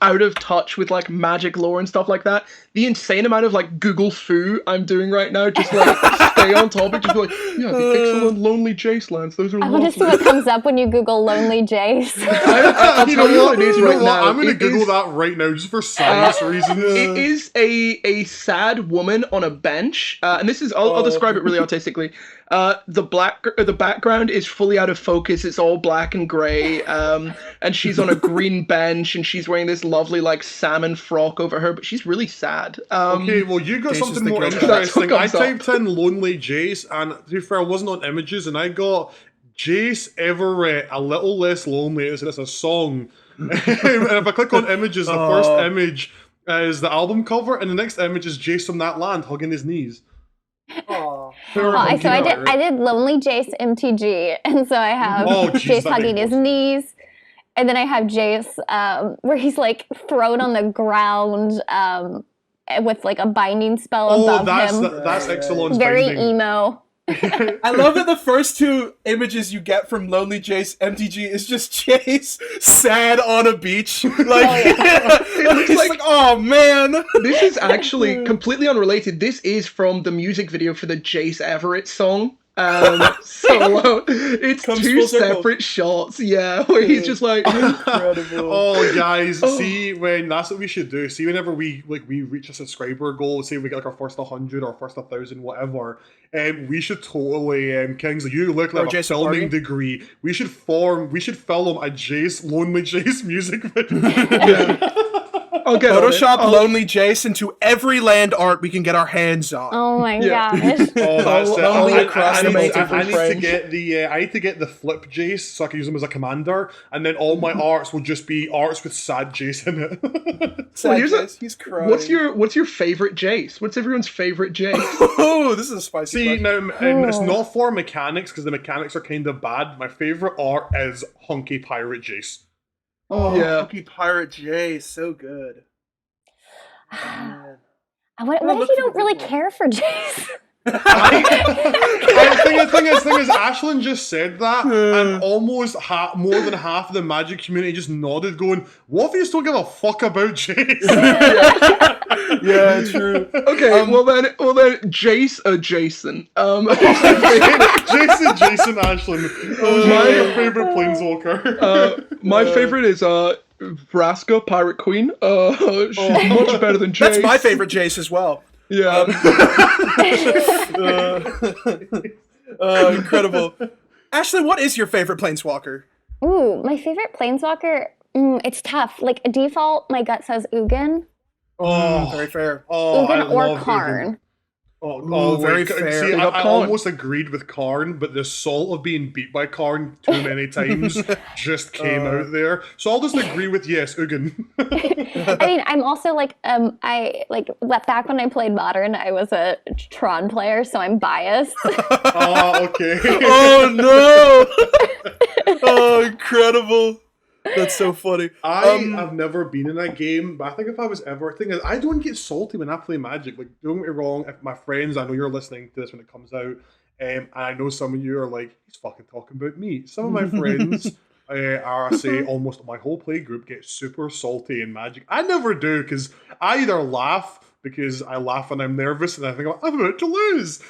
out of touch with like magic lore and stuff like that. The insane amount of like Google foo I'm doing right now, just like stay on topic, just be like, yeah, the Ixalan Lonely Jace lands. Those are I want to see what comes up when you Google Lonely Jace. I'll tell you what it is right now. I'm going to Google that right now just for science reasons. It is a sad woman on a bench, and this is I'll describe it really artistically. The background is fully out of focus. It's all black and grey, and she's on a green bench, and she's wearing this lovely like salmon frock over her, but she's really sad. Okay, well, you got Jace something is the more girl. interesting. I That's what typed in Lonely Jace, and to be fair, I wasn't on images, and I got Jace Everett, A Little Less Lonely. It's a song. And if I click on images, the first image is the album cover, and the next image is Jace from that land hugging his knees. Oh, So I did Lonely Jace MTG, and so I have Jace hugging his knees, and then I have Jace where he's like thrown on the ground with like a binding spell above him. That's Ixalan's Very binding. emo. I love that the first two images you get from Lonely Jace MTG is just Jace sad on a beach. Like, it's like, oh man. This is actually completely unrelated. This is from the music video for the Jace Everett song. So it's Comes two full circle. separate shots, yeah, where he's just like Incredible. Oh, guys, see, when that's what we should do. See, whenever we reach a subscriber goal, say we get like our first 100 or first 1,000, whatever, we should totally, Kingsley, you look like a Jace filming Party? degree. We should film a Jace, Lonely Jace music video. yeah. I'll get on it. Photoshop Lonely Jace into every land art we can get our hands on. Oh my Yeah. gosh. Oh, that's it. Only I across need the to different get the I need to get the flip Jace so I can use him as a commander, and then all my arts will just be arts with sad Jace in it. Sad here's a- Jace, he's crying. What's your favorite Jace? What's everyone's favorite Jace? Oh, this is a spicy See, question. now it's not for mechanics because the mechanics are kind of bad. My favorite art is Hunky Pirate Jace. Oh, Yeah. Hunky Pirate Jace, so good. Man. What if you don't really care for Jace? The thing is, Ashlen just said that, and almost more than half of the Magic community just nodded, going, "What if you just don't give a fuck about Jace?" Yeah, true. Okay, well then, Jace or Jason. Jason Ashlen. My favorite Planeswalker. My favorite is Vraska, Pirate Queen. She's much better than Jace. That's my favorite Jace as well. Yeah. Incredible. Ashley, what is your favorite Planeswalker? Ooh, my favorite Planeswalker. It's tough. Like default, my gut says Ugin. Oh, Very fair. oh, I Ugin or love Ugin. Karn. Very wait, fair. See, Big up I Karn. almost agreed with Karn, but the salt of being beat by Karn too many times just came out there. So I'll just agree with yes, Ugin. I mean, I'm also like, back when I played Modern, I was a Tron player, so I'm biased. Oh, okay. Oh no! Oh, incredible. That's so funny. I've never been in a game, but I think if I was ever, thing is, I don't get salty when I play Magic. Like, don't get me wrong, if my friends, I know you're listening to this when it comes out, and I know some of you are like, he's fucking talking about me. Some of my friends are, say, almost my whole play group gets super salty in Magic. I never do, because I either laugh, because I laugh when I'm nervous and I think I'm about to lose.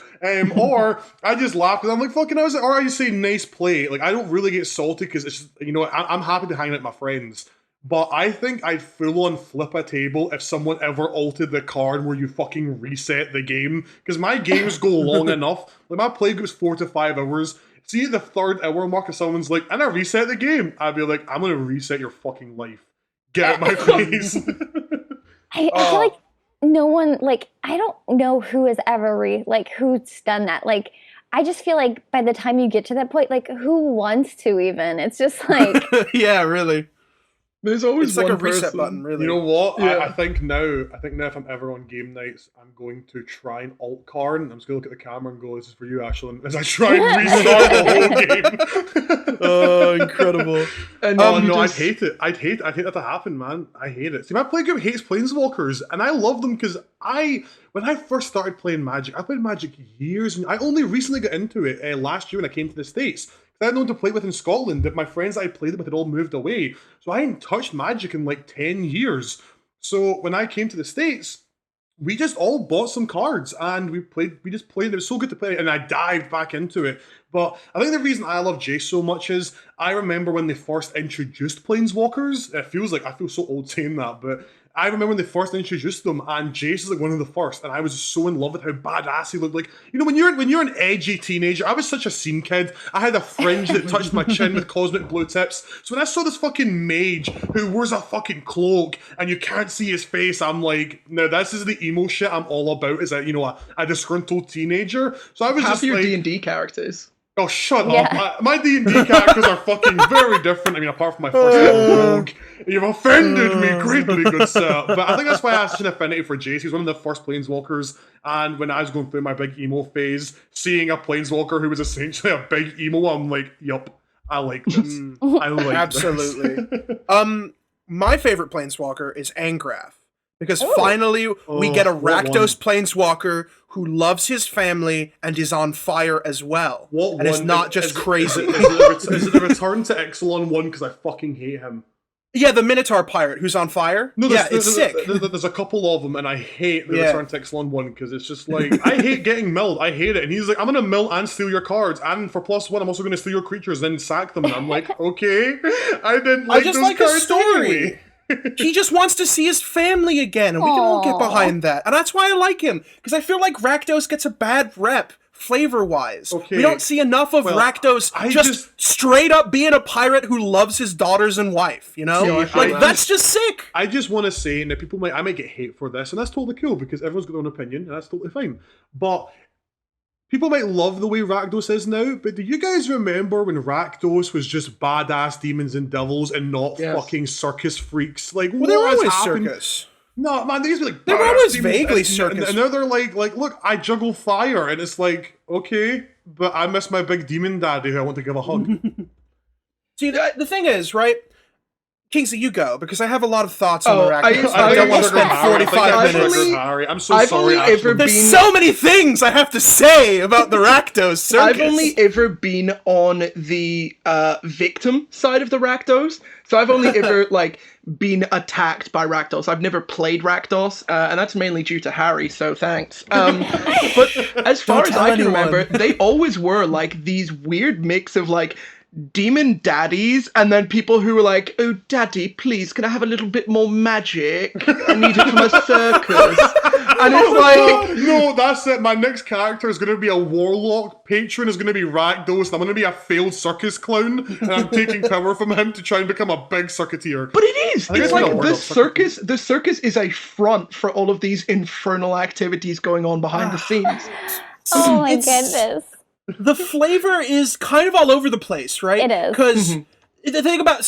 Or I just laugh because I'm like, fucking, or I just say nice play. Like, I don't really get salty because it's just, I'm happy to hang out with my friends. But I think I'd full on flip a table if someone ever altered the card where you fucking reset the game. Because my games go long enough. Like, my play group's 4 to 5 hours. See, at the 3rd hour mark, if someone's like, and I reset the game, I'd be like, I'm going to reset your fucking life. Get out my face. I feel like no one, like, I don't know who has ever who's done that. Like, I just feel like by the time you get to that point, like, who wants to even? It's just like, Yeah, really. There's always It's like one a reset person. button, really. You know what? Yeah. I think now if I'm ever on game nights, I'm going to try and alt card, and I'm just gonna look at the camera and go, "This is for you, Ashlen," as I try and restart the whole game. Oh, incredible. And Oh you no, just- I'd hate that to happen, man. I hate it. See, my play group hates Planeswalkers, and I love them because when I first started playing Magic, I played Magic years, and I only recently got into it last year when I came to the States. I had no one to play with in Scotland, that my friends I played with had all moved away. So I hadn't touched Magic in like 10 years. So when I came to the States, we just all bought some cards and we just played. It was so good to play, and I dived back into it. But I think the reason I love Jace so much is I remember when they first introduced Planeswalkers. It feels like I feel so old saying that, but I remember when they first introduced them, and Jace is like one of the first, and I was just so in love with how badass he looked. Like, you know, when you're an edgy teenager, I was such a scene kid. I had a fringe that touched my chin with cosmic blue tips. So when I saw this fucking mage who wears a fucking cloak and you can't see his face, I'm like, no, this is the emo shit I'm all about. Is a disgruntled teenager. So I was half just your like, D&D characters. oh, shut Yeah. up. My D&D characters are fucking very different. I mean, apart from my first level rogue. You've offended me greatly, good sir. But I think that's why I have such an affinity for Jace. He's one of the first Planeswalkers. And when I was going through my big emo phase, seeing a Planeswalker who was essentially a big emo, I'm like, yup, I like this. I like Absolutely. this. My favorite Planeswalker is Angrath. Because Ooh. finally we get a what Rakdos Planeswalker who loves his family and is on fire as well. What and is one? not just crazy. Is it the return to Exelon 1? Because I fucking hate him. Yeah, the Minotaur pirate who's on fire. No, yeah, it's sick. There's a couple of them, and I hate the Yeah. Return to Exelon 1 because it's just like, I hate getting milled. I hate it. And he's like, I'm going to mill and steal your cards, and for +1, I'm also going to steal your creatures, then sack them. And I'm like, okay, I didn't like just those like the cards story. anyway. He just wants to see his family again, and we can all get Aw. behind that. And that's why I like him, because I feel like Rakdos gets a bad rep, flavor-wise. Okay. We don't see enough of Well, Rakdos I just just- straight up being a pirate who loves his daughters and wife, you know? See, like, I that's just sick! I just want to say, and that I might get hate for this, and that's totally cool because everyone's got their own opinion, and that's totally fine. But people might love the way Rakdos is now, but do you guys remember when Rakdos was just badass demons and devils and not Yes. fucking circus freaks? Like, Well, they were what has always happened? circus. No, man, they used to be like, They were badass always demons, vaguely and circus. now they're like, look, I juggle fire, and it's like, okay, but I miss my big demon daddy who I want to give a hug. See, the thing is, right? Kingsley, you go, because I have a lot of thoughts on the Oh, Rakdos. I I don't want to trigger spend Harry. I think 45 I I've minutes. triggered only- Harry. I'm so I've sorry, only Ashley. ever There's been- so many things I have to say about the Rakdos circus. I've only ever been on the victim side of the Rakdos, so I've only ever been attacked by Rakdos. I've never played Rakdos, and that's mainly due to Harry. So thanks. But as far Don't as tell I can anyone. remember, they always were these weird mix of demon daddies and then people who were like, oh daddy, please can I have a little bit more magic, I need it from a circus. And it's No, that's it. My next character is going to be a warlock. Patron is going to be Rakdos, and I'm going to be a failed circus clown, and I'm taking power from him to try and become a big circuiteer. but it is. I think It's it's like a word the of circus. The circus is a front for all of these infernal activities going on behind the scenes. Oh my It's- goodness. The flavor is kind of all over the place, right? It is. Because the thing about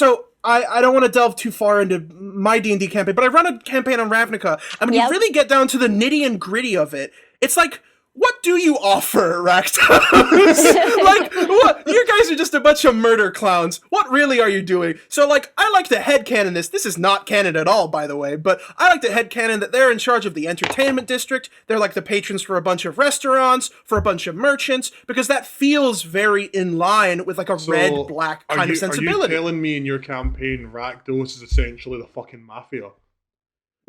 I don't want to delve too far into my D&D campaign, but I run a campaign on Ravnica, and when Yep. you really get down to the nitty and gritty of it, it's like, what do you offer, Rakdos? Like, what? You guys are just a bunch of murder clowns. What really are you doing? So, I like to headcanon this. This is not canon at all, by the way, but I like to headcanon that they're in charge of the entertainment district. They're like the patrons for a bunch of restaurants, for a bunch of merchants, because that feels very in line with a red-black kind of sensibility. Are you telling me in your campaign Rakdos is essentially the fucking mafia?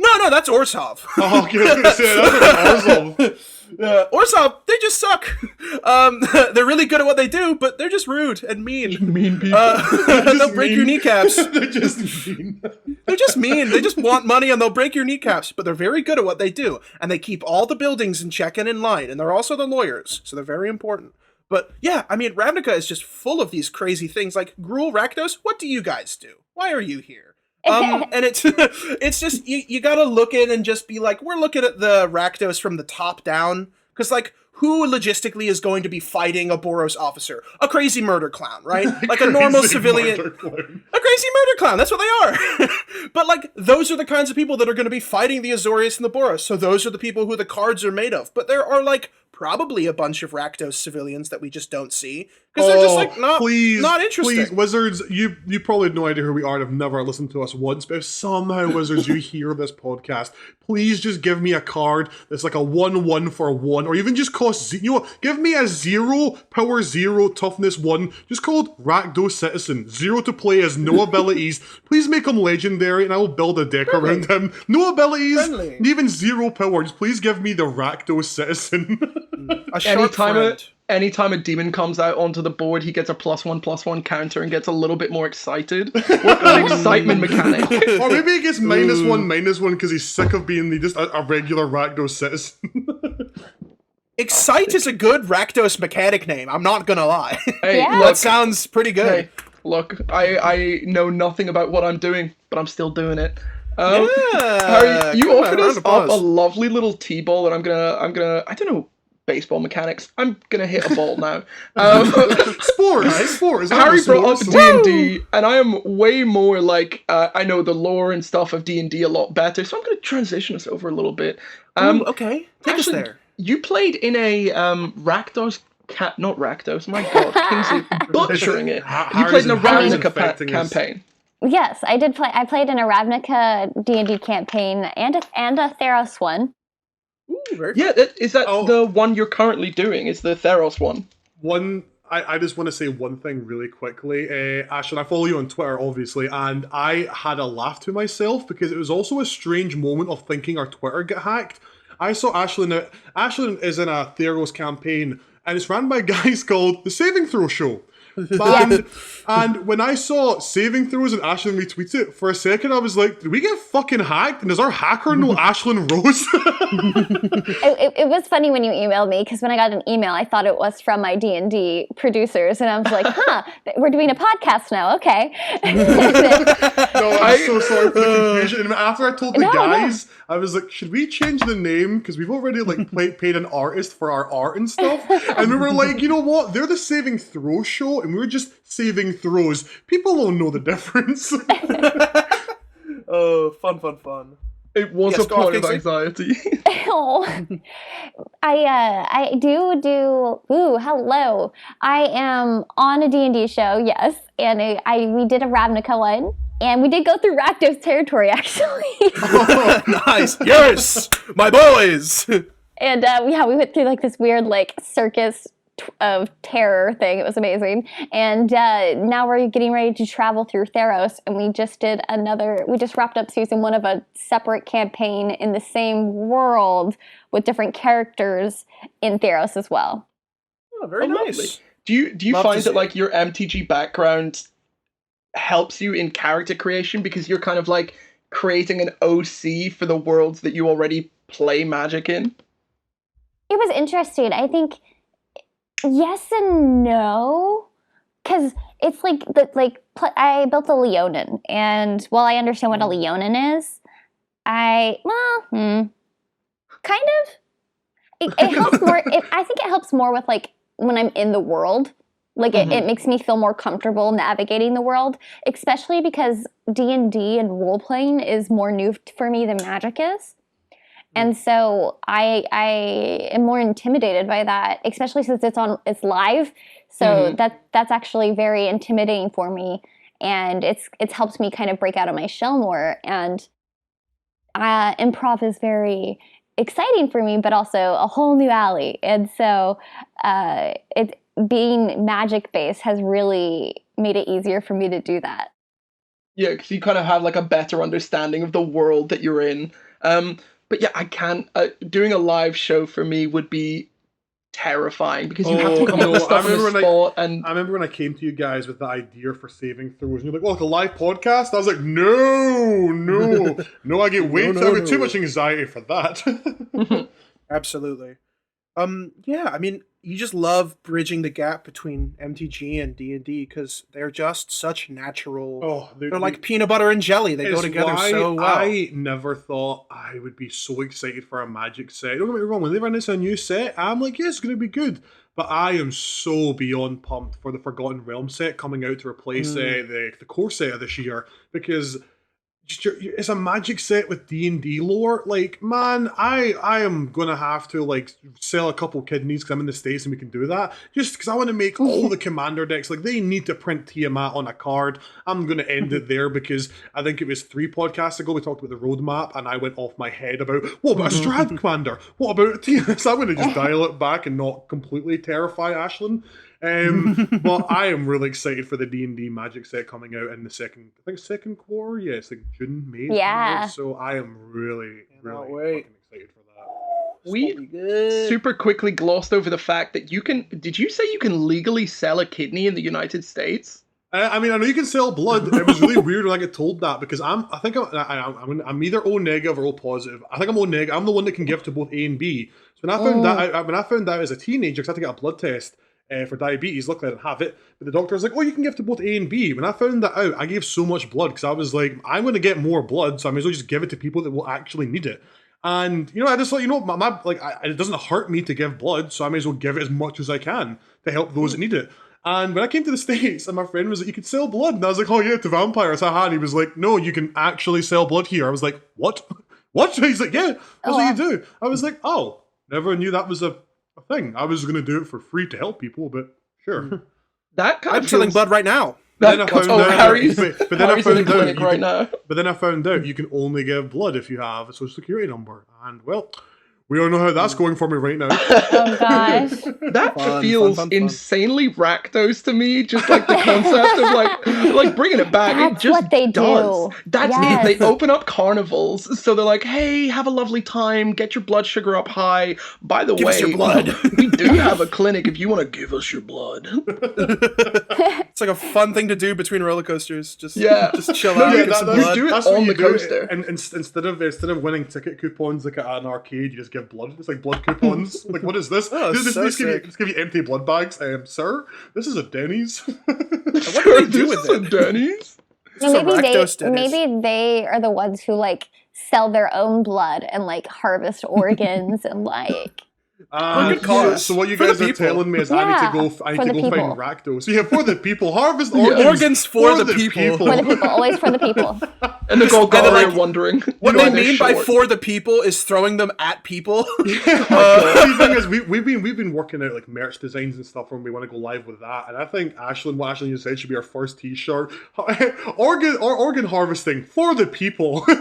No, that's Orzhov. Oh, okay, I was going to say, that's Orzhov. Orzhov, they just suck. They're really good at what they do, but they're just rude and mean. Mean people. They'll break your kneecaps. They're just mean. They're just mean. They just want money and they'll break your kneecaps, but they're very good at what they do. And they keep all the buildings in check and in line. And they're also the lawyers, so they're very important. But yeah, I mean, Ravnica is just full of these crazy things. Like, Gruul, Rakdos, what do you guys do? Why are you here? And it's just, you gotta look in and just be like, we're looking at the Rakdos from the top down, Because, like, who logistically is going to be fighting a Boros officer? A crazy murder clown, right? Like a normal civilian. A crazy murder clown, that's what they are. But, like, those are the kinds of people that are going to be fighting the Azorius and the Boros. So those are the people who the cards are made of. But there are, like, probably a bunch of Rakdos civilians that we just don't see. Because they're just, like, not interesting. Please, Wizards, you probably have no idea who we are and have never listened to us once, but if somehow, Wizards, you hear this podcast, please just give me a card that's like a 1/1 for 1, or even just cost, give me a 0, power 0, toughness 1, just called Rakdos Citizen. 0 to play, has no abilities. Please make him legendary and I will build a deck around him. No abilities, even 0 power. Just please give me the Rakdos Citizen. A sharp friend. Anytime a demon comes out onto the board, he gets a +1/+1 counter and gets a little bit more excited. What an excitement mechanic. Or maybe he gets -1/-1 because he's sick of being just a regular Rakdos citizen. Excite is a good Rakdos mechanic name, I'm not gonna lie. Hey, Yeah. That sounds pretty good. Hey, look, I know nothing about what I'm doing, but I'm still doing it. Harry, you offered us up a lovely little T-ball, and I'm gonna, I don't know, baseball mechanics. I'm gonna hit a ball now. Sports. Harry brought up D&D, and I am way more like I know the lore and stuff of D&D a lot better, so I'm gonna transition us over a little bit. Okay, take us Ashlen, there. You played in a Rakdos. Not Rakdos. My God, Kingsley butchering it. You played in a Ravnica campaign. Yes, I did play. I played in a Ravnica D&D campaign and a Theros one. Ooh, very Yeah, is that the one you're currently doing? Is the Theros one? I just want to say one thing really quickly. Ashlen, I follow you on Twitter, obviously, and I had a laugh to myself because it was also a strange moment of thinking our Twitter got hacked. I saw Ashlen. Ashlen is in a Theros campaign, and it's ran by guys called The Saving Throw Show. And when I saw saving throws and Ashlen retweets it, for a second I was like, did we get fucking hacked? And does our hacker know Ashlen Rose? It was funny when you emailed me, because when I got an email, I thought it was from my D&D producers, and I was like, we're doing a podcast now, okay. No, I'm so sorry for the confusion. And after I told the guys, I was like, should we change the name? Because we've already paid an artist for our art and stuff. And we were like, you know what? They're the Saving Throw Show, and we were just saving throws. People don't know the difference. Oh, fun. It was a point of anxiety. I do. Ooh, hello. I am on a D&D show, yes, and we did a Ravnica one, and we did go through Rakdos territory, actually. Oh, nice. Yes, my boys. And we went through like this weird circus of terror thing. It was amazing. And now we're getting ready to travel through Theros, and we just wrapped up season 1 of a separate campaign in the same world with different characters in Theros as well. Oh, very nice. Lovely. Do you find that your MTG background helps you in character creation, because you're kind of like creating an OC for the worlds that you already play Magic in? It was interesting. I think yes and no, because it's I built a Leonin, and while I understand what a Leonin is, kind of. It helps more. I think it helps more with when I'm in the world. It makes me feel more comfortable navigating the world, especially because D&D and role playing is more new for me than Magic is. And so I am more intimidated by that, especially since it's live. So that's actually very intimidating for me, and it's helped me kind of break out of my shell more. And improv is very exciting for me, but also a whole new alley. And so being Magic based has really made it easier for me to do that. Yeah, because you kind of have a better understanding of the world that you're in. But yeah, I can't. Doing a live show for me would be terrifying, because you have to come up with stuff on the spot. I remember when I came to you guys with the idea for saving throws, and you're like, "Well, like a live podcast." I was like, "No, I get way too much anxiety for that." Absolutely. Yeah, I mean, you just love bridging the gap between MTG and D&D because they're just such natural. Oh, They're like peanut butter and jelly. They go it's together why so well. I never thought I would be so excited for a Magic set. Don't get me wrong, when they release a new set, I'm like, yeah, it's going to be good. But I am so beyond pumped for the Forgotten Realms set coming out to replace the core set of this year, because it's a Magic set with D&D lore. Like, man, I am gonna have to like sell a couple kidneys because I'm in the States and we can do that, just because I want to make all the commander decks. Like, they need to print Tiamat on a card. I'm gonna end it there, because I think it was 3 podcasts ago we talked about the roadmap and I went off my head about, what about a Strad commander, what about Tiamat? So I'm gonna just dial it back and not completely terrify Ashlen. But I am really excited for the D&D Magic set coming out in the second quarter. Yeah, it's like June, May. Yeah. So I am really fucking excited for that. We super quickly glossed over the fact that did you say you can legally sell a kidney in the United States? I mean, I know you can sell blood. It was really weird when I get told that, because I'm either O negative or O positive. I think I'm O negative. I'm the one that can give to both A and B. So when I found that as a teenager, because I had to get a blood test for diabetes. Luckily, I didn't have it. But the doctor was like, oh, you can give to both A and B. When I found that out, I gave so much blood because I was like, I'm going to get more blood, so I may as well just give it to people that will actually need it. And, I just thought, it doesn't hurt me to give blood, so I may as well give it as much as I can to help those that need it. And when I came to the States, and my friend was like, you can sell blood. And I was like, oh, yeah, to vampires. Haha. And he was like, no, you can actually sell blood here. I was like, what? What? He's like, yeah, that's what you do. I was like, oh, never knew that was a thing. I was going to do it for free to help people, but sure. That kind I'm selling blood right now. But then I found out, Harry's in the clinic right now. But then I found out you can only give blood if you have a social security number. And, well, we all know how that's going for me right now. Oh gosh. That feels insanely Rakdos to me. Just like the concept of like bringing it back. That's it just what they does. do. That's Yes. it. They open up carnivals, so they're like, "Hey, have a lovely time. Get your blood sugar up high. By the Give way, us your blood." we do have a clinic if you want to give us your blood." It's like a fun thing to do between roller coasters. Just chill No, out. yeah, Get some you blood. do it That's what on you the do. coaster. And instead of winning ticket coupons like at an arcade, you just give blood. It's like blood coupons. Like, what is this? Oh, Just so give you empty blood bags. Sir, this is a Denny's. What do they do with it? Denny's? It's a Rakdos Denny's. Maybe they are the ones who like sell their own blood and like harvest organs and like. good cause. So what you For the guys are people. telling me is I need to go for the find people. Rakdos. So yeah, for the people, harvest Organs for the people. For the people, always for the people. And the Golgari are like, wondering What why they they're mean by short. "for the people" is throwing them at people. The thing is, we've been working out like merch designs and stuff when we want to go live with that, and I think what Ashlen just said should be our first T-shirt. Organ harvesting for the people. For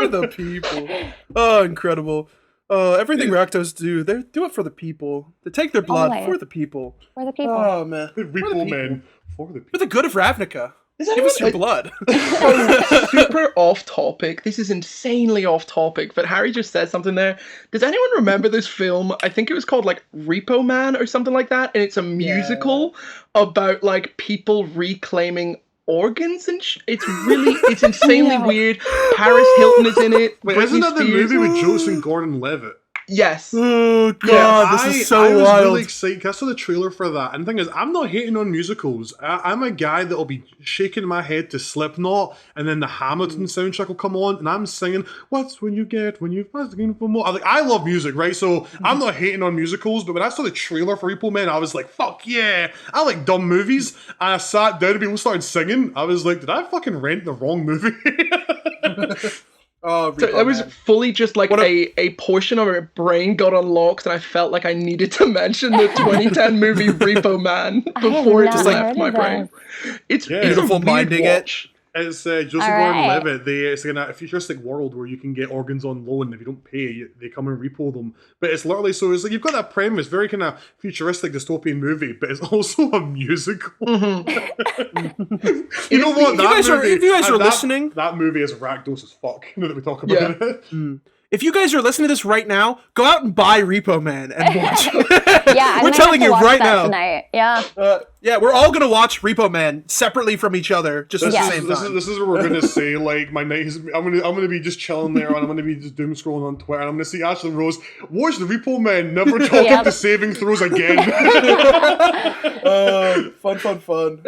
the people. Oh, incredible. Everything Rakdos do, they do it for the people. They take their blood Always. for the people. For the people. Oh, man. Repo men for the For people. the good of Ravnica. Is Give us your anyone- blood. Super off topic. This is insanely off topic, but Harry just said something there. Does anyone remember this film? I think it was called like Repo Man or something like that, and it's a musical about like people reclaiming organs and it's insanely No. weird. Paris Hilton is in it. Wait, Britney isn't that the Spears. movie with Joseph Gordon-Levitt? Yes. Oh, God, this is so I was wild. really excited. I saw the trailer for that, and the thing is, I'm not hating on musicals. I'm a guy that'll be shaking my head to Slipknot, and then the Hamilton soundtrack will come on, and I'm singing, "What's when you get when you're asking for more?" I love music, right? So I'm not hating on musicals, but when I saw the trailer for Repo Man, I was like, "Fuck yeah!" I like dumb movies, and I sat down and people started singing. I was like, "Did I fucking rent the wrong movie?" Oh, So Repo it was Man. fully just like a portion of my brain got unlocked, and I felt like I needed to mention the 2010 movie Repo Man before it not left heard my of brain. It's Yeah. it's a Beautiful weird minding it. watch. It's Joseph Alright. Gordon-Levitt. It's like a futuristic world where you can get organs on loan. If you don't pay, they come and repo them. But it's literally it's like you've got that premise, very kind of futuristic dystopian movie, but it's also a musical. You know what? If you guys are listening- that movie is Rakdos as fuck. Now that we talk about it. If you guys are listening to this right now, go out and buy Repo Man and watch it. Yeah, I We're might telling have to you watch right that now. tonight. Yeah. Yeah, we're all gonna watch Repo Man separately from each other, just at This the is same this time. is this is what we're gonna say. Like my night is, I'm gonna be just chilling there, and I'm gonna be just doom scrolling on Twitter, and I'm gonna see Ashlen Rose watch the Repo Man never talk Yep. to saving throws again. Fun.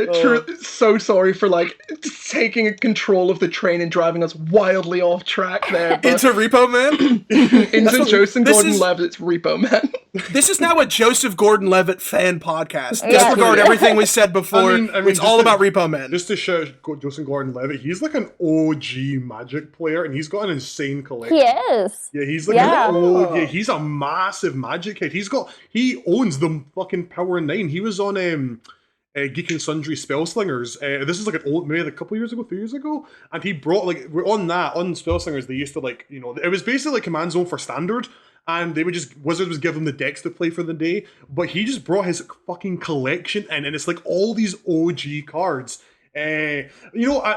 So sorry for like taking control of the train and driving us wildly off track there. But Into Repo Man? into what- Joseph this is- Gordon-Levitt's Repo Man. This is now a Joseph Gordon-Levitt fan podcast. Yeah. Disregard everything we said before. I mean, it's just all to- about Repo Man. Just to shout Joseph Gordon-Levitt, he's like an OG Magic player, and he's got an insane collection. He is. Yeah, he's like Yeah. he's a massive Magic head. He owns the fucking Power 9. He was on Geek and Sundry Spellslingers. This is like an old, maybe like a couple years ago, 3 years ago, and he brought like we're on Spellslingers. They used to like it was basically like Command Zone for Standard. And they would Wizard was giving them the decks to play for the day, but he just brought his fucking collection in, and it's like all these OG cards. I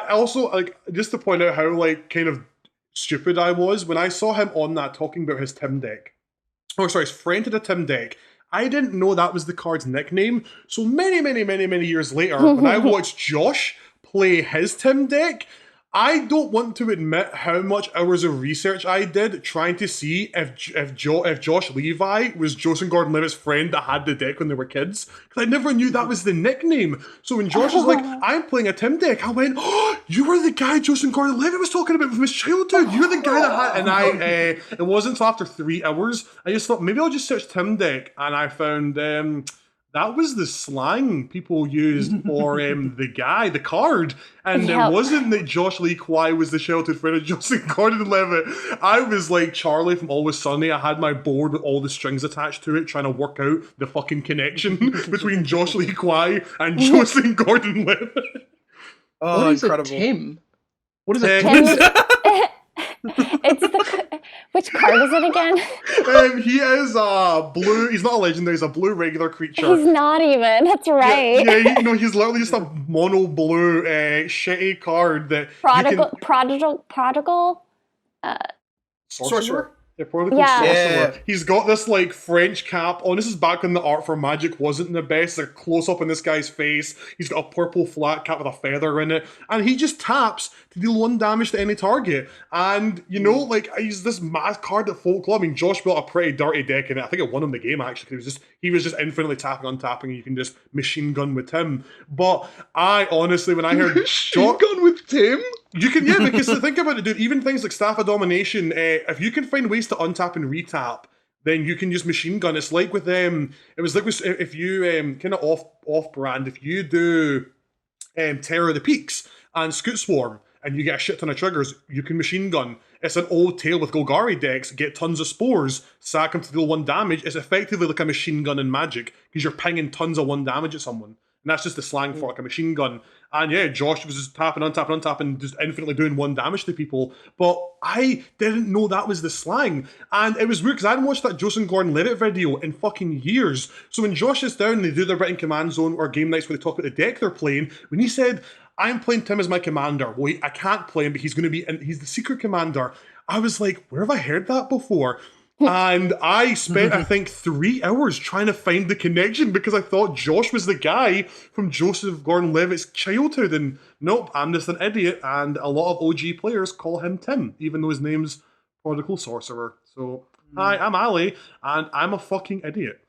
also like just to point out how like kind of stupid I was when I saw him on that talking about his Tim deck. Oh, sorry, his friend had a Tim deck. I didn't know that was the card's nickname. So many years later, when I watched Josh play his Tim deck, I don't want to admit how much hours of research I did trying to see if Josh Levi was Joseph Gordon-Levitt's friend that had the deck when they were kids. Because I never knew that was the nickname. So when Josh was like, I'm playing a Tim deck, I went, oh, you were the guy Joseph Gordon-Levitt was talking about from his childhood. You're the guy that had... And it wasn't until after 3 hours, I just thought, maybe I'll just search Tim deck. And I found... that was the slang people used for the card. And Yep. it wasn't that Josh Lee Kwai was the childhood friend of Joseph Gordon-Levitt. I was like Charlie from Always Sunny. I had my board with all the strings attached to it, trying to work out the fucking connection between Josh Lee Kwai and Joseph Gordon-Levitt. Oh, What is incredible. a Tim? What is a Tim. Tim? It's which card is it again? He is a blue. He's not a legendary. He's a blue regular creature. He's not even. That's right. Yeah, he's literally just a mono blue shitty card that Prodigal. Sorcerer. Yeah, prodigal Yeah. sorcerer. Yeah. He's got this like French cap on. This is back when the art for Magic wasn't the best. They're close up in this guy's face. He's got a purple flat cap with a feather in it, and he just taps to deal 1 damage to any target. And like he's this mass card that folk love. I mean, Josh built a pretty dirty deck in it. I think it won him the game actually. He was just infinitely tapping, untapping, and you can just machine gun with him. But I honestly, when I heard Machine gun with Tim? you can, because think about it, dude. Even things like Staff of Domination, if you can find ways to untap and retap, then you can just machine gun. It's like with it was like with, if you kind of off brand, if you do Terror of the Peaks and Scoot Swarm, and you get a shit ton of triggers, you can machine gun. It's an old tale with Golgari decks. Get tons of spores, sack them to deal 1 damage. It's effectively like a machine gun in Magic because you're pinging tons of 1 damage at someone. And that's just the slang for like a machine gun. And yeah, Josh was just tapping, untapping, just infinitely doing 1 damage to people. But I didn't know that was the slang. And it was weird because I hadn't watched that Joseph Gordon-Levitt video in fucking years. So when Josh is down, they do their written command zone or game nights where they talk about the deck they're playing. When he said, I'm playing Tim as my commander. Well, I can't play him, but he's the secret commander. I was like, where have I heard that before? And I spent, I think, 3 hours trying to find the connection because I thought Josh was the guy from Joseph Gordon-Levitt's childhood. And nope, I'm just an idiot. And a lot of OG players call him Tim, even though his name's Prodigal Sorcerer. So, hi, I'm Ali, and I'm a fucking idiot.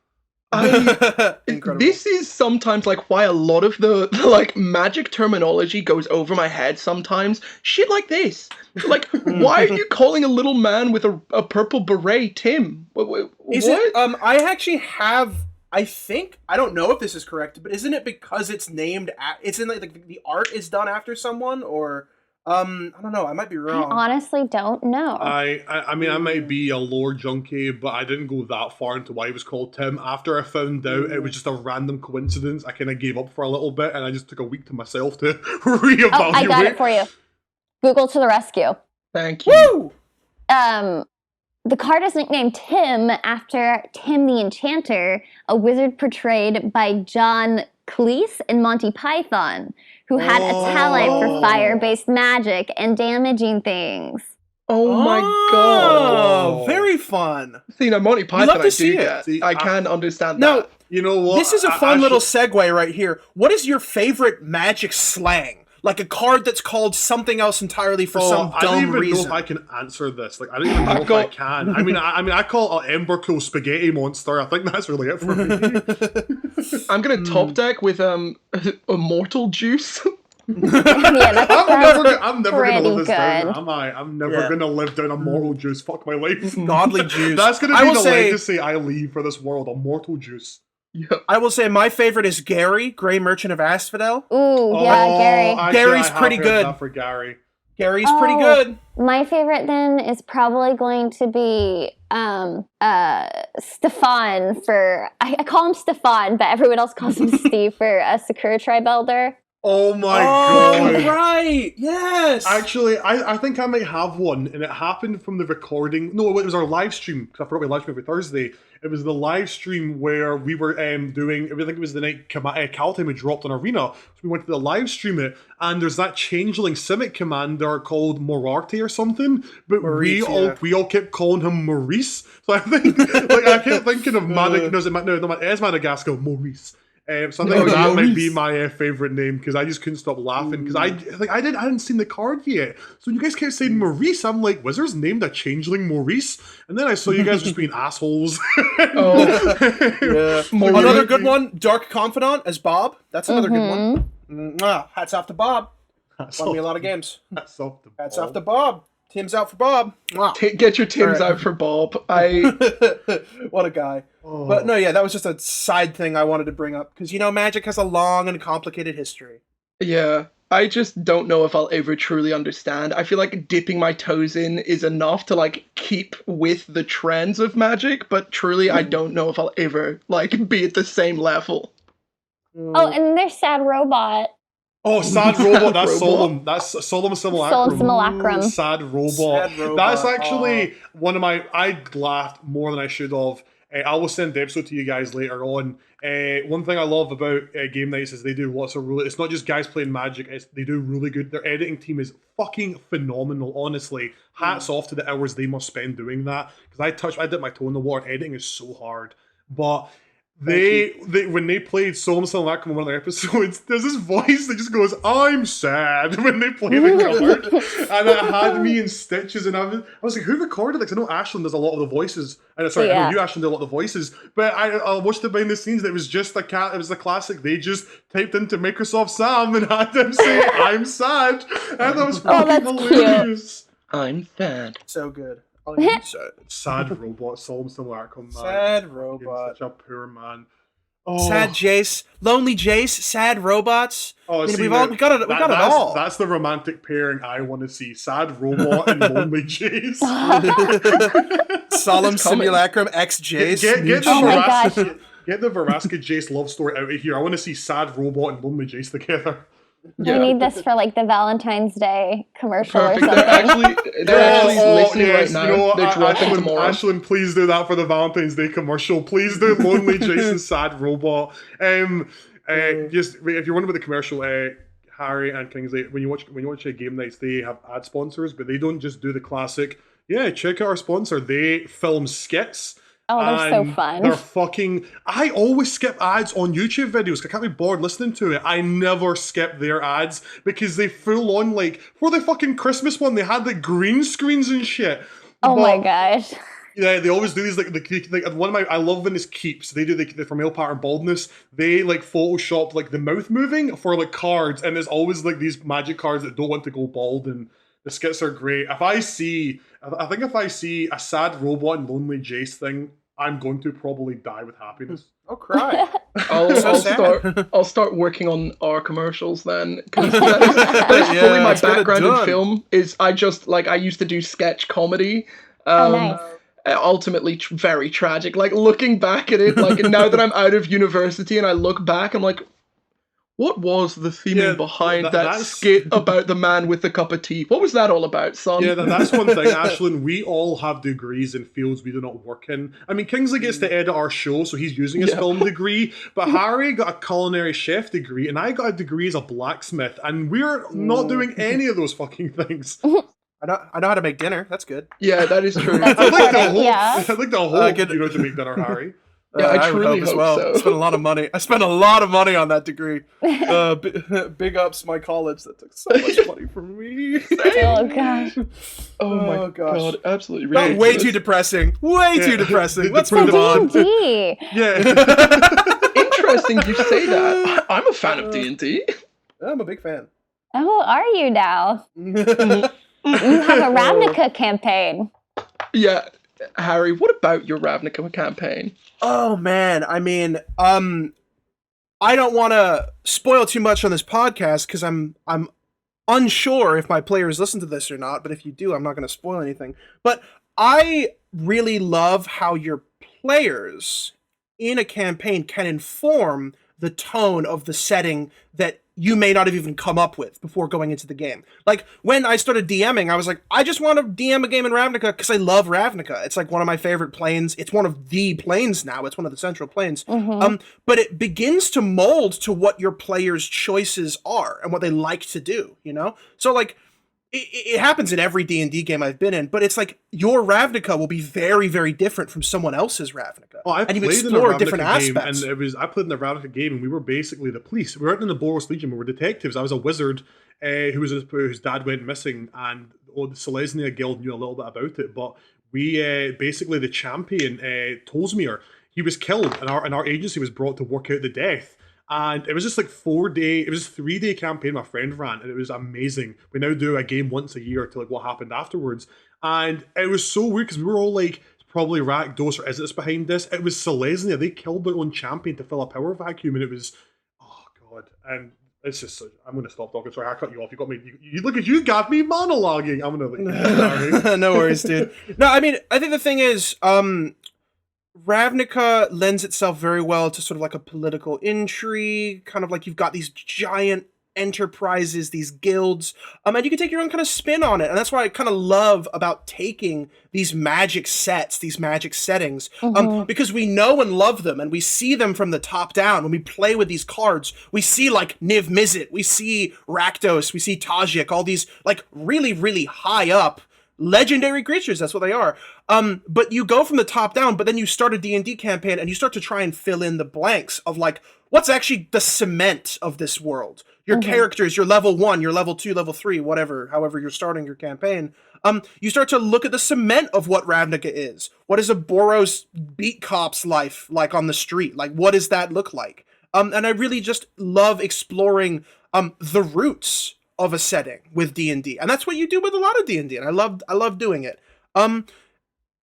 Incredible. This is sometimes like why a lot of the like Magic terminology goes over my head sometimes. Shit like this. Like, why are you calling a little man with a purple beret Tim? What? I actually have. I think I don't know if this is correct, but isn't it because it's named? It's in like the art is done after someone, or I don't know. I might be wrong. I honestly don't know. I mean, I might be a lore junkie, but I didn't go that far into why he was called Tim. After I found out it was just a random coincidence, I kind of gave up for a little bit, and I just took a week to myself to reevaluate. Oh, I got it for you. Google to the rescue. Thank you. Woo! The card is nicknamed Tim after Tim the Enchanter, a wizard portrayed by John Cleese in Monty Python, who had a talent for fire-based magic and damaging things. Oh my god. Oh, very fun. See, now Monty Python, love to I see do it. get. See, I can understand Now, that. You know what? this is a fun little segue right here. What is your favorite Magic slang? Like a card that's called something else entirely for some I don't dumb even reason. know if I can answer this. Like, I don't even know I've if I got- can. I call it an Embercool Spaghetti Monster. I think that's really it for me. I'm gonna top deck with Immortal Juice. Yeah, that's I'm never gonna pretty live this down, good. am I? I'm never gonna live down a mortal juice. Fuck my life. Godly juice. That's gonna I be will the say- legacy I leave for this world. A mortal juice. Yeah. I will say my favorite is Gary, Grey Merchant of Asphodel. Ooh, yeah, Gary. Actually, Gary's I have pretty heard good. that for Gary. Gary's pretty Oh. good. My favorite then is probably going to be Stefan for I call him Stefan, but everyone else calls him Steve for Sakura Tribe Elder. Oh my Oh, god. right. Yes. Actually, I think I might have one, and it happened from the recording. No, it was our live stream, because I forgot we live stream every Thursday. It was the live stream where we were doing, I think it was the night Kaltime had dropped on Arena, so we went to the live stream it, and there's that changeling Simic commander called Morarte or something, but Maurice, we all kept calling him Maurice. So I think, like, I kept thinking of it is Madagascar, Maurice. So I think that might be my favorite name, because I just couldn't stop laughing, because I hadn't seen the card yet. So you guys kept saying Maurice. I'm like, Wizards named a changeling Maurice, and then I saw you guys just being assholes. Yeah. Maurice. Another good one, Dark Confidant as Bob. That's another good one. Mwah. Hats off to Bob. Won me a lot of games. Hats off to Hats off to Bob. Tim's out for Bob. Mwah. Get your Tims Alright. out for Bob. What a guy. Oh. But no, yeah, that was just a side thing I wanted to bring up. Because, you know, Magic has a long and complicated history. Yeah. I just don't know if I'll ever truly understand. I feel like dipping my toes in is enough to like keep with the trends of Magic, but truly I don't know if I'll ever like be at the same level. Oh, and there's Sad Robot. Oh, Sad Robot, that's Robot. Solemn. That's Solemn Simulacrum. Solemn Simulacrum. Sad Robot. Sad Robot. That's actually one of my... I laughed more than I should have. I will send the episode to you guys later on. One thing I love about game nights is they do lots of really... It's not just guys playing Magic, they do really good... Their editing team is fucking phenomenal, honestly. Hats off to the hours they must spend doing that. Because I dipped my toe in the water. Editing is so hard. But... They when they played Solemn Simulacrum in one of their episodes, there's this voice that just goes, "I'm sad" when they play the card, and it had me in stitches. And I was like, "Who recorded this?" I know Ashlen does a lot of the voices, and sorry, I Yeah. know you Ashlen did a lot of the voices. But I watched the behind the scenes. And it was just it was the classic. They just typed into Microsoft Sam and had them say, "I'm sad," and that was fucking that's hilarious. I'm sad. So good. Sad Robot, Solemn Simulacrum, man. Sad Fucking Robot. Such a poor man. Oh. Sad Jace. Lonely Jace. Sad Robots. Oh, I mean, see, we now, got it all. That's the romantic pairing I want to see. Sad Robot and Lonely Jace. Solemn It's coming. Simulacrum X Jace. Get the Oh my gosh. Get the Veraska Jace love story out of here. I want to see Sad Robot and Lonely Jace together. We need this for like the Valentine's Day commercial Perfect. or They're something. actually listening yes, right now. you know what, They're dropping Ashlen, tomorrow. Ashlen, please do that for the Valentine's Day commercial. Please do Lonely Jace and Sad Robot. Just if you're wondering about the commercial, Harry and Kingsley, when you watch game nights, they have ad sponsors, but they don't just do the classic. Yeah, check out our sponsor. They film skits. Oh, they're so And fun. They're fucking... I always skip ads on YouTube videos. I can't be bored listening to it. I never skip their ads because they full on, like... For the fucking Christmas one, they had the green screens and shit. Oh my But, gosh. Yeah, they always do these, like one of my... I love when it's Keeps. They do the for male pattern baldness. They, like, Photoshop, like, the mouth moving for, like, cards. And there's always, like, these magic cards that don't want to go bald. And the skits are great. I think if I see a Sad Robot and Lonely Jace thing, I'm going to probably die with happiness. Oh, cry. I'll start working on our commercials then, because that is fully Yeah, my let's get it background in done. film. Is I used to do sketch comedy. Oh, nice. Ultimately very tragic. Like looking back at it, like now that I'm out of university and I look back, I'm like, what was the theming behind that that's- skit about the man with the cup of tea? What was that all about, son? Yeah, that's one thing, Ashlen. We all have degrees in fields we do not work in. I mean, Kingsley gets to edit our show, so he's using his film degree. But Harry got a culinary chef degree, and I got a degree as a blacksmith, and we're not doing any of those fucking things. I know how to make dinner. That's good. Yeah, that is true. That's I'd like to important, hope, yeah. I'd like to hope Good. you know to make dinner, Harry. Yeah, I would truly as hope well. so. I spent a lot of money. I spent a lot of money on that degree. Big ups my college. That took so much money from me. Oh gosh. Oh my Oh, gosh. god, absolutely Got ridiculous. way too depressing. Way Yeah. too depressing. Let's For move on. D&D. Yeah. Interesting you say that. I'm a fan of D&D. I'm a big fan. Oh, are you now? Mm, You have a Ravnica campaign. yeah, Harry, what about your Ravnica campaign? Oh man, I mean, I don't want to spoil too much on this podcast because I'm unsure if my players listen to this or not. But if you do, I'm not going to spoil anything. But I really love how your players in a campaign can inform the tone of the setting that you may not have even come up with before going into the game. Like, when I started DMing, I was like, I just want to DM a game in Ravnica because I love Ravnica. It's like one of my favorite planes. It's one of the planes now. It's one of the central planes. But it begins to mold to what your players' choices are and what they like to do, you know? So, like, it happens in every D&D game I've been in, but it's like your Ravnica will be very, very different from someone else's Ravnica. Oh, I and you played explore in a different Ravnica game, aspects. and I played in the Ravnica game, and we were basically the police. We weren't in the Boros Legion, we were detectives. I was a wizard whose dad went missing, and the Selesnya Guild knew a little bit about it. But we basically the champion Tolsmere, he was killed, and our agency was brought to work out the death. And it was just like 4-day, it was a 3-day campaign my friend ran, and it was amazing. We now do a game once a year to like what happened afterwards. And it was so weird because we were all like, it's probably Rakdos or Isis behind this. It was Selesnya. They killed their own champion to fill a power vacuum, and it was, oh god. And it's just, I'm going to stop talking. Sorry, I cut you off. You got me, you look at you got me monologuing. I'm going to like, No worries, dude. No, I mean, I think the thing is, Ravnica lends itself very well to sort of like a political intrigue, kind of like you've got these giant enterprises, these guilds, and you can take your own kind of spin on it, and that's what I kind of love about taking these magic sets, these magic settings, because we know and love them, and we see them from the top down. When we play with these cards, we see like Niv Mizzet, we see Rakdos, we see Tajik, all these like really, really high up legendary creatures. That's what they are. But you go from the top down, but then you start a D&D campaign and you start to try and fill in the blanks of like, what's actually the cement of this world? Your characters, your level 1, your level 2, level 3, whatever, however you're starting your campaign. You start to look at the cement of what Ravnica is. What is a Boros beat cop's life like on the street? Like, what does that look like? And I really just love exploring the roots of a setting with D&D, and that's what you do with a lot of D&D, and I love doing it.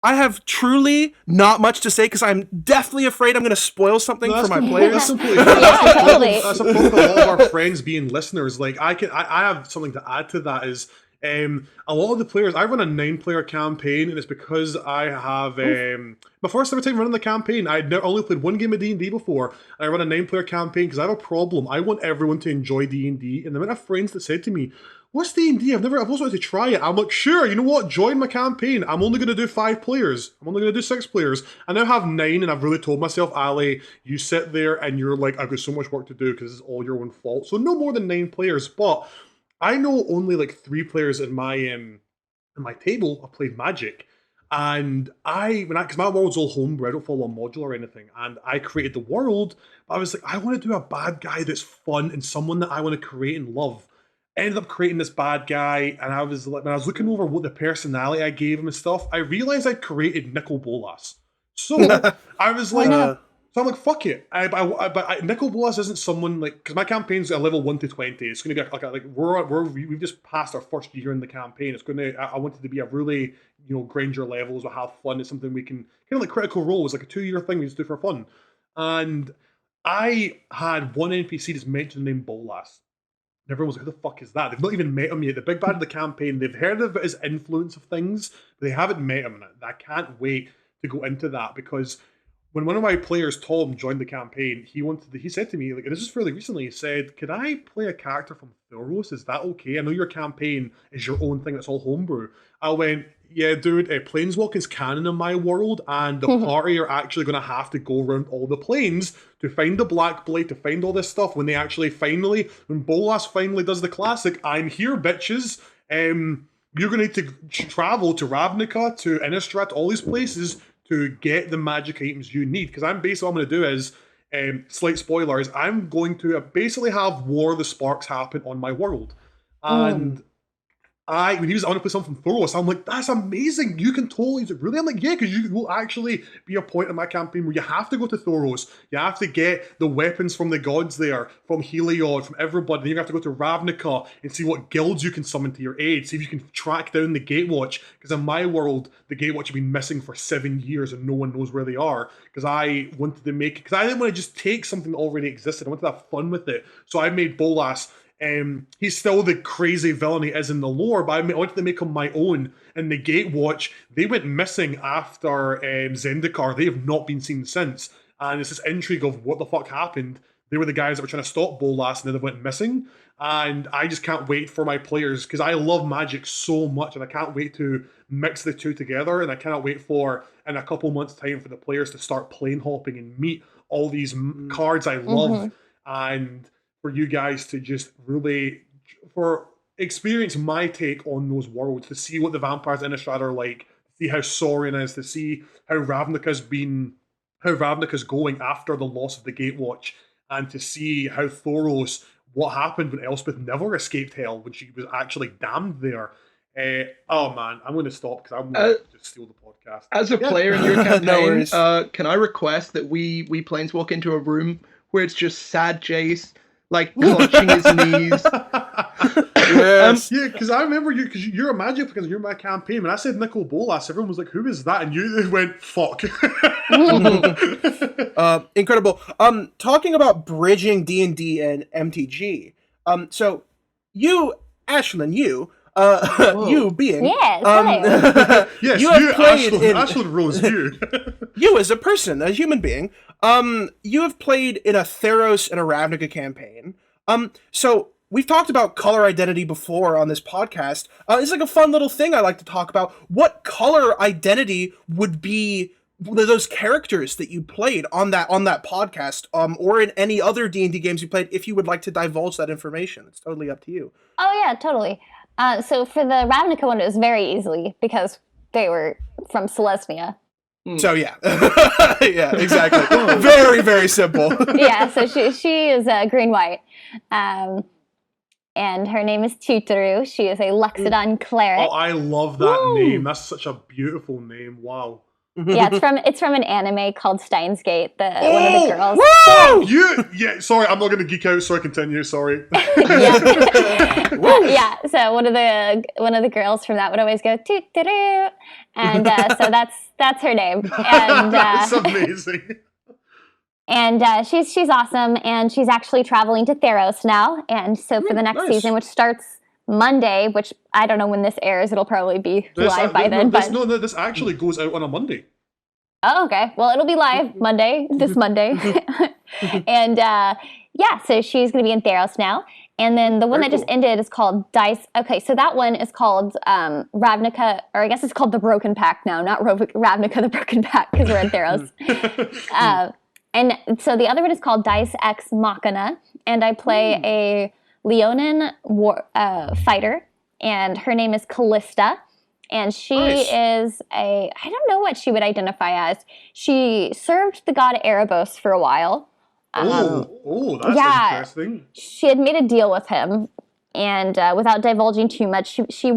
I have truly not much to say because I'm definitely afraid I'm going to spoil something for my players. That's completely Totally. That's a problem with a lot of our friends being listeners. Like I have something to add to that is a lot of the players, I run a 9-player campaign, and it's because I have my first ever time running the campaign. I'd only played one game of D&D before, and I run a 9-player campaign because I have a problem. I want everyone to enjoy D&D, and the amount of friends that said to me, what's D&D? I've always wanted to try it. I'm like, sure, you know what? Join my campaign. I'm only going to do 5 players. I'm only going to do 6 players. I now have 9, and I've really told myself, Ali, you sit there and you're like, I've got so much work to do because it's all your own fault. So no more than 9 players. But I know only like 3 players in my table have played Magic. And because my world's all homebrew, I don't follow a module or anything. And I created the world, but I was like, I want to do a bad guy that's fun and someone that I want to create and love. Ended up creating this bad guy, and I was like, when I was looking over what the personality I gave him and stuff, I realized I'd created Nicol Bolas. So I was like, so I'm like, fuck it. But Nicol Bolas isn't someone like, because my campaign's a level 1 to 20. It's going to be like we've just passed our first year in the campaign. It's going to, I want it to be a really, Granger levels. We'll have fun. It's something we can kind of like Critical Role. It's like a 2-year thing we just do for fun. And I had one NPC that's mentioned the name Bolas. And everyone's like, who the fuck is that? They've not even met him yet. The big bad of the campaign, they've heard of his influence of things, but they haven't met him. And I can't wait to go into that, because when one of my players, Tom, joined the campaign, he said to me, like, this is fairly recently, he said, could I play a character from Thoros? Is that okay? I know your campaign is your own thing, that's all homebrew. I went, yeah, dude, Planeswalking's canon in my world, and the party are actually going to have to go around all the planes to find the Black Blade, to find all this stuff. When when Bolas finally does the classic, I'm here, bitches. you're going to need to travel to Ravnica, to Innistrad, to all these places to get the magic items you need. Because I'm basically, what I'm going to do is, slight spoilers, I'm going to basically have War of the Sparks happen on my world. And when he was, I want to play something from Thoros, I'm like, that's amazing. You can totally, really? I'm like, yeah, because you will actually be a point in my campaign where you have to go to Thoros. You have to get the weapons from the gods there, from Heliod, from everybody. Then you have to go to Ravnica and see what guilds you can summon to your aid. See if you can track down the Gatewatch. Because in my world, the Gatewatch have been missing for 7 years and no one knows where they are. Because I wanted to make it, because I didn't want to just take something that already existed. I wanted to have fun with it. So I made Bolas. He's still the crazy villain he is in the lore, but I wanted to make him my own. And the Gatewatch, they went missing after Zendikar. They have not been seen since. And it's this intrigue of what the fuck happened. They were the guys that were trying to stop Bolas, and then they went missing. And I just can't wait for my players, because I love Magic so much, and I can't wait to mix the two together. And I cannot wait for, in a couple months' time, for the players to start plane hopping and meet all these cards I love. And for you guys to just really, for experience my take on those worlds, to see what the vampires in Innistrad are like, to see how Saurian is, to see how Ravnica's going after the loss of the Gatewatch, and to see how Thoros, what happened when Elspeth never escaped hell, when she was actually damned there. Oh man, I'm going to stop because I'm going to just steal the podcast. As a player in your campaign, can I request that we planeswalk into a room where it's just sad Jace, like clutching his knees? Yes. Yeah, because I remember you, because you're a Magic, because you're my campaign. When I said Nicol Bolas, everyone was like, "Who is that?" And you went, "Fuck." Incredible. Talking about bridging D&D and MTG. So you, Ashlen, you being yes, yes, you have played Ashlen Rose, you. You as a person, a human being, you have played in a Theros and a Ravnica campaign. So we've talked about color identity before on this podcast. It's like a fun little thing I like to talk about. What color identity would be those characters that you played on that podcast, or in any other D&D games you played? If you would like to divulge that information, it's totally up to you. Oh yeah, totally. So for the Ravnica one, it was very easily because they were from Selesnya. So yeah, yeah, exactly. Very, very simple. Yeah, so she is green-white, and her name is Tutaru. She is a Luxodon cleric. Oh, I love that name. That's such a beautiful name. Wow. Yeah, it's from an anime called Steins Gate. One of the girls. Woo! Sorry, I'm not going to geek out. Sorry, continue. Sorry. Yeah. So one of the girls from that would always go toot-toot-toot, and so that's her name. And that's amazing. And she's awesome, and she's actually traveling to Theros now. And so for the next season, which starts Monday, which I don't know when this airs, it'll probably be live by then. This actually goes out on a Monday. Oh, okay. Well, it'll be live this Monday. And so she's going to be in Theros now. And then the one that just ended is called Dice. Okay, so that one is called Ravnica, or I guess it's called the Broken Pact now, not Ravnica the Broken Pact, because we're in Theros. And so the other one is called Dice Ex Machina, and I play a Leonin fighter, and her name is Callista, and she is I don't know what she would identify as. She served the god Erebos for a while. That's interesting. She had made a deal with him, and without divulging too much, she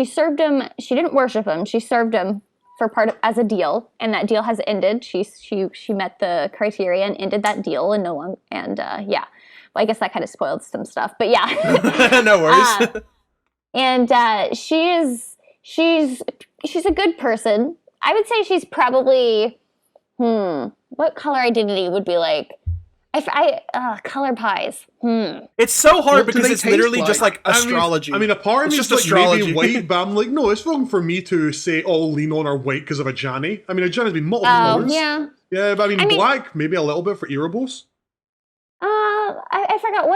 served him. She didn't worship him. She served him for as a deal, and that deal has ended. She met the criteria and ended that deal, and no one. And Well, I guess that kind of spoiled some stuff, but yeah. No worries. And she's a good person. I would say she's probably what color identity would be like? Color pies. It's so hard because it's taste literally like? just like astrology. I mean, a part of me just is like astrology. maybe white, but I'm like, no, it's wrong for me to say all Leonin are white because of a Janny. I mean, a Janny's been multiple colors. Yeah. Yeah, but I mean, black, maybe a little bit for Erebos. I forgot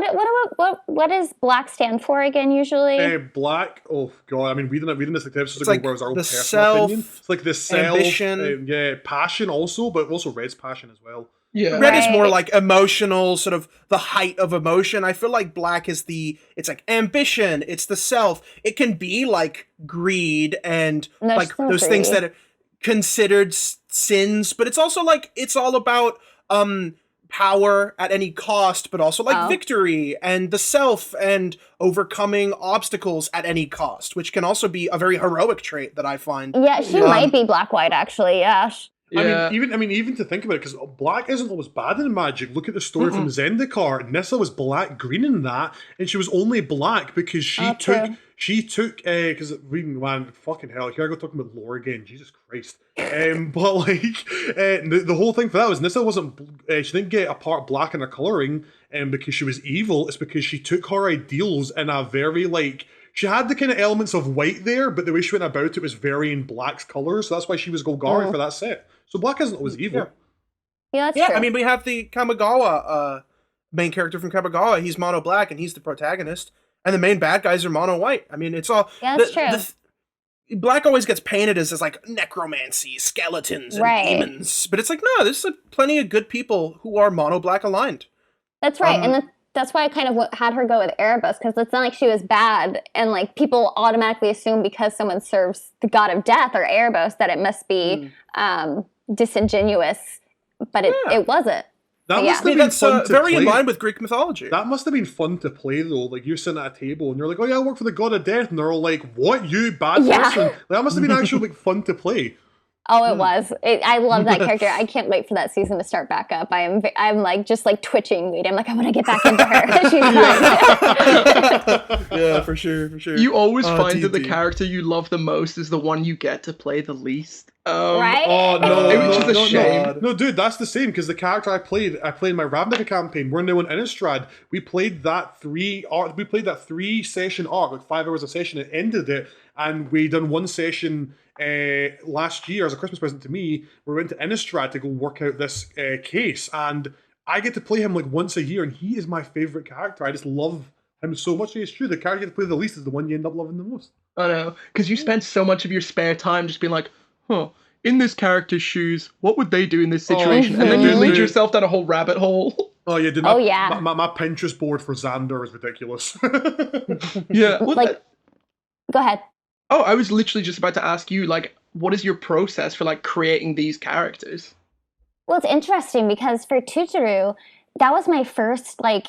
what does black stand for again usually? Black. Oh god, I mean, reading this episode It's like where it was our own the personal self, opinion. It's like the self, ambition, passion also, but also Red's passion as well. Yeah. Red is more Right. like emotional, sort of the height of emotion. I feel like black is it's like ambition, it's the self. It can be like greed and There's like some those things greed. that are considered sins, but it's also like it's all about power at any cost, but also like Oh. victory and the self and overcoming obstacles at any cost, which can also be a very heroic trait that I find. Yeah, she might be black-white, actually. Yeah. Yeah. I mean, even to think about it, because black isn't always bad in Magic. Look at the story from Zendikar. Nissa was black green in that, and she was only black because Oh, true. because reading man, fucking hell, here I go talking about lore again. Jesus Christ. But like the whole thing for that was Nissa wasn't. She didn't get a part black in her coloring, because she was evil. It's because she took her ideals in a very like. She had the kind of elements of white there, but the way she went about it was very in black's colors. So that's why she was Golgari for that set. So black isn't always evil. Yeah, that's Yeah, true. I mean, we have the Kamigawa main character from Kamigawa. He's mono black and he's the protagonist, and the main bad guys are mono white. I mean, it's all Yeah, that's true. Black always gets painted as like necromancy, skeletons, and Right. demons, but it's like no, there's plenty of good people who are mono black aligned. That's right, and that's why I kind of had her go with Erebus, because it's not like she was bad, and like people automatically assume because someone serves the god of death or Erebus that it must be disingenuous, but it wasn't. That Yeah. must I mean, have been that's fun to very in play. line with Greek mythology. That must have been fun to play though. Like you're sitting at a table and you're like, "Oh yeah, I work for the god of death," and they're all like, "What, you bad Yeah. person?" Like, that must have been actually like fun to play. Oh, it was. I love that character. I can't wait for that season to start back up. I'm like just like twitching, waiting. I'm like, I want to get back into her. She's fun. Yeah, for sure, for sure. You always find that the D&D. character you love the most is the one you get to play the least. Right? Oh no, It was no, just a no, shame. no, no, dude, that's the same because the character I played my Ravnica campaign. We're now in Innistrad. We played that 3-session arc, like 5 hours a session. It ended it, and we done one session last year as a Christmas present to me. We went to Innistrad to go work out this case, and I get to play him like once a year, and he is my favorite character. I just love him so much. It's true. The character you get to play the least is the one you end up loving the most. I know, because you spend so much of your spare time just being like, huh, in this character's shoes, what would they do in this situation? And then you lead yourself down a whole rabbit hole. Oh yeah, dude. Oh, yeah. My Pinterest board for Xander is ridiculous. Yeah. Well, Like, go ahead. oh, I was literally just about to ask you, like, what is your process for like creating these characters? Well, it's interesting because for Tutoru, that was my first like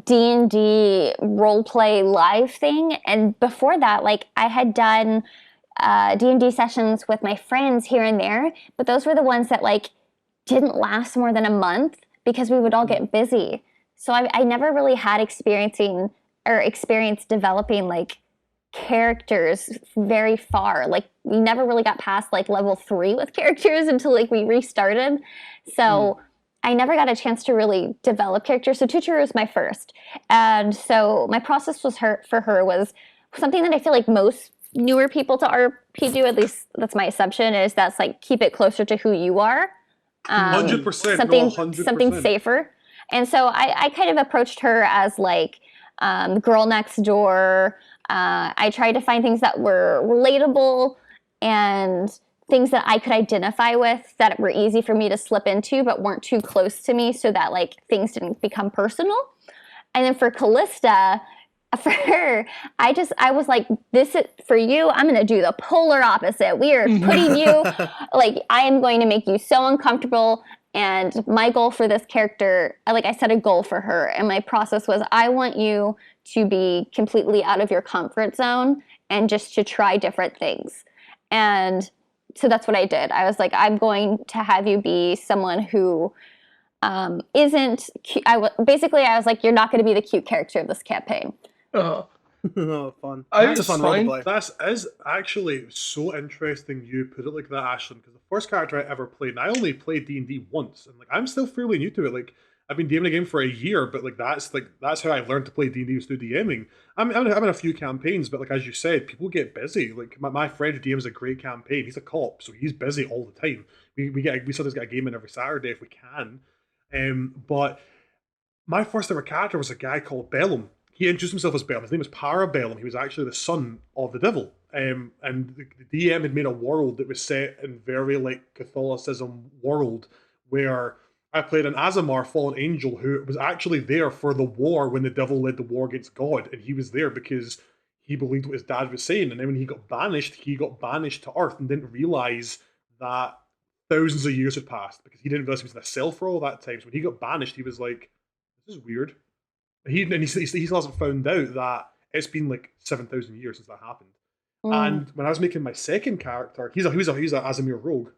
D&D roleplay live thing, and before that, like I had done D&D sessions with my friends here and there, but those were the ones that like didn't last more than a month because we would all get busy. So I never really had experience developing like characters very far. Like we never really got past like level 3 with characters until like we restarted. So I never got a chance to really develop characters. So Tutoru was my first. And so my process was for her was something that I feel like most newer people to RP do, at least that's my assumption, is that's like keep it closer to who you are. 100%. Something, No, 100%. something safer. And so I kind of approached her as like girl next door. I tried to find things that were relatable and things that I could identify with that were easy for me to slip into but weren't too close to me so that like things didn't become personal. And then for Callista, for her, I was like, this is for you, I'm going to do the polar opposite. We are putting you, like, I am going to make you so uncomfortable. And my goal for this character, like I set a goal for her, and my process was, I want you to be completely out of your comfort zone and just to try different things. And so that's what I did. I was like, I'm going to have you be someone who isn't cute. Basically, I was like, you're not going to be the cute character of this campaign. Uh, Oh, fun. I That's a fun role to find- play. That is actually so interesting you put it like that, Ashlen, because the first character I ever played, and I only played D&D once, and like I'm still fairly new to it. Like I've been DMing a game for a year, but like that's how I learned to play D&D was through DMing. I'm in a few campaigns, but like as you said, people get busy. Like my friend who DMs a great campaign. He's a cop, so he's busy all the time. We sometimes get a game in every Saturday if we can. But my first ever character was a guy called Bellum. He introduced himself as Bellum. His name was Parabellum. He was actually the son of the devil. And the DM had made a world that was set in very like Catholicism world where I played an Azamar fallen angel who was actually there for the war when the devil led the war against God, and he was there because he believed what his dad was saying. And then when he got banished to Earth and didn't realize that thousands of years had passed because he didn't realize he was in a cell for all that time. So when he got banished, he was like, "This is weird." He still hasn't found out that it's been like 7,000 years since that happened. And when I was making my second character, he's a Azamir rogue.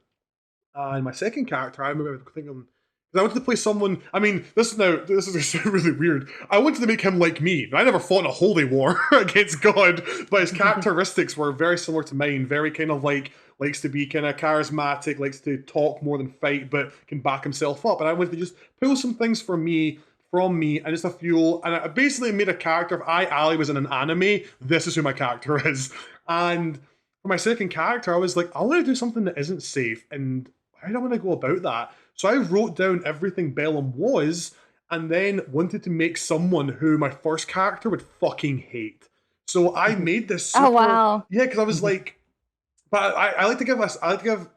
And my second character, I remember thinking, because I wanted to play someone. I mean, this is really weird. I wanted to make him like me. I never fought in a holy war against God, but his characteristics were very similar to mine. Very kind of like likes to be kind of charismatic, likes to talk more than fight, but can back himself up. And I wanted to just pull some things from me, and just a fuel. And I basically made a character. If Ali was in an anime, this is who my character is. And for my second character, I was like, I want to do something that isn't safe, and how do I want to go about that? So I wrote down everything Bellum was, and then wanted to make someone who my first character would fucking hate. So I made this super, Oh wow. yeah, because I was like, but I like to give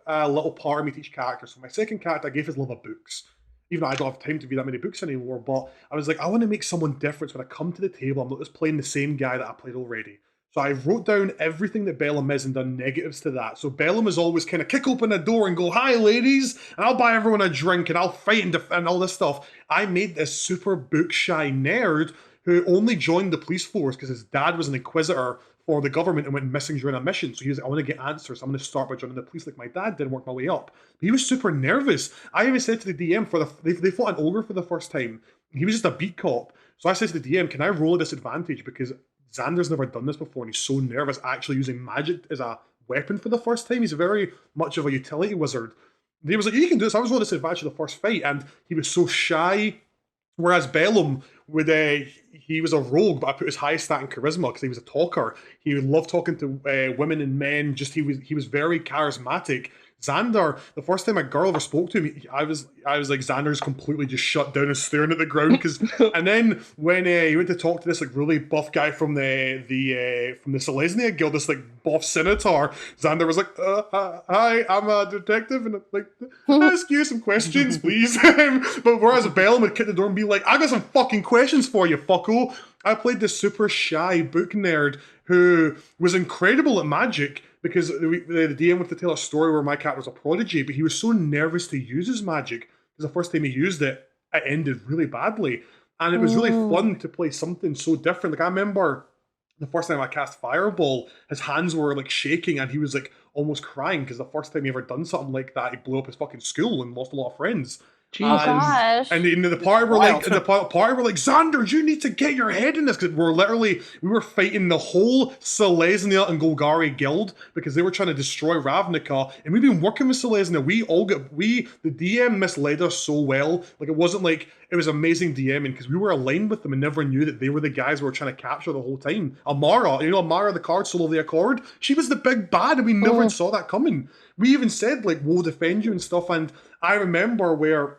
a little part of me to each character. So my second character, I gave his love of books. Even though I don't have time to read that many books anymore, but I was like, I want to make someone different. So when I come to the table, I'm not just playing the same guy that I played already. So I wrote down everything that Bellum is and done negatives to that. So Bellum is always kind of kick open a door and go, "Hi, ladies," and I'll buy everyone a drink and I'll fight and all this stuff. I made this super book shy nerd who only joined the police force because his dad was an inquisitor for the government and went missing during a mission. So he was like, "I want to get answers. I'm going to start by joining the police like my dad did and work my way up." But he was super nervous. I even said to the DM they fought an ogre for the first time. He was just a beat cop. So I said to the DM, "Can I roll a disadvantage because Xander's never done this before and he's so nervous actually using magic as a weapon for the first time. He's very much of a utility wizard." And he was like, "You can do this." I was rolling disadvantage of the first fight, and he was so shy. Whereas Bellum would, he was a rogue, but I put his highest stat in charisma because he was a talker. He loved talking to women and men. Just he was very charismatic. Xander, the first time a girl ever spoke to him, I was like, Xander's completely just shut down and staring at the ground. And then when he went to talk to this like really buff guy from the Selesnya Guild, this like buff senator, Xander was like, "Hi, I'm a detective, and like, can I ask you some questions, please?" But whereas Bellum would kick the door and be like, "I got some fucking questions for you, fucko." I played this super shy book nerd who was incredible at magic. Because the DM wanted to tell a story where my character was a prodigy, but he was so nervous to use his magic because the first time he used it, it ended really badly. And it was really fun to play something so different. Like I remember the first time I cast Fireball, his hands were like shaking and he was like almost crying because the first time he ever done something like that, he blew up his fucking school and lost a lot of friends. Oh gosh. And the party were like, "Xander, you need to get your head in this," because we were fighting the whole Selesnya and Golgari guild because they were trying to destroy Ravnica, and we've been working with Selesnya. The DM misled us so well. Like it wasn't like it was amazing DMing because we were aligned with them and never knew that they were the guys we were trying to capture the whole time. Amara, Amara the card soul of the Accord, she was the big bad, and we never saw that coming. We even said like, "We'll defend you" and stuff. And I remember where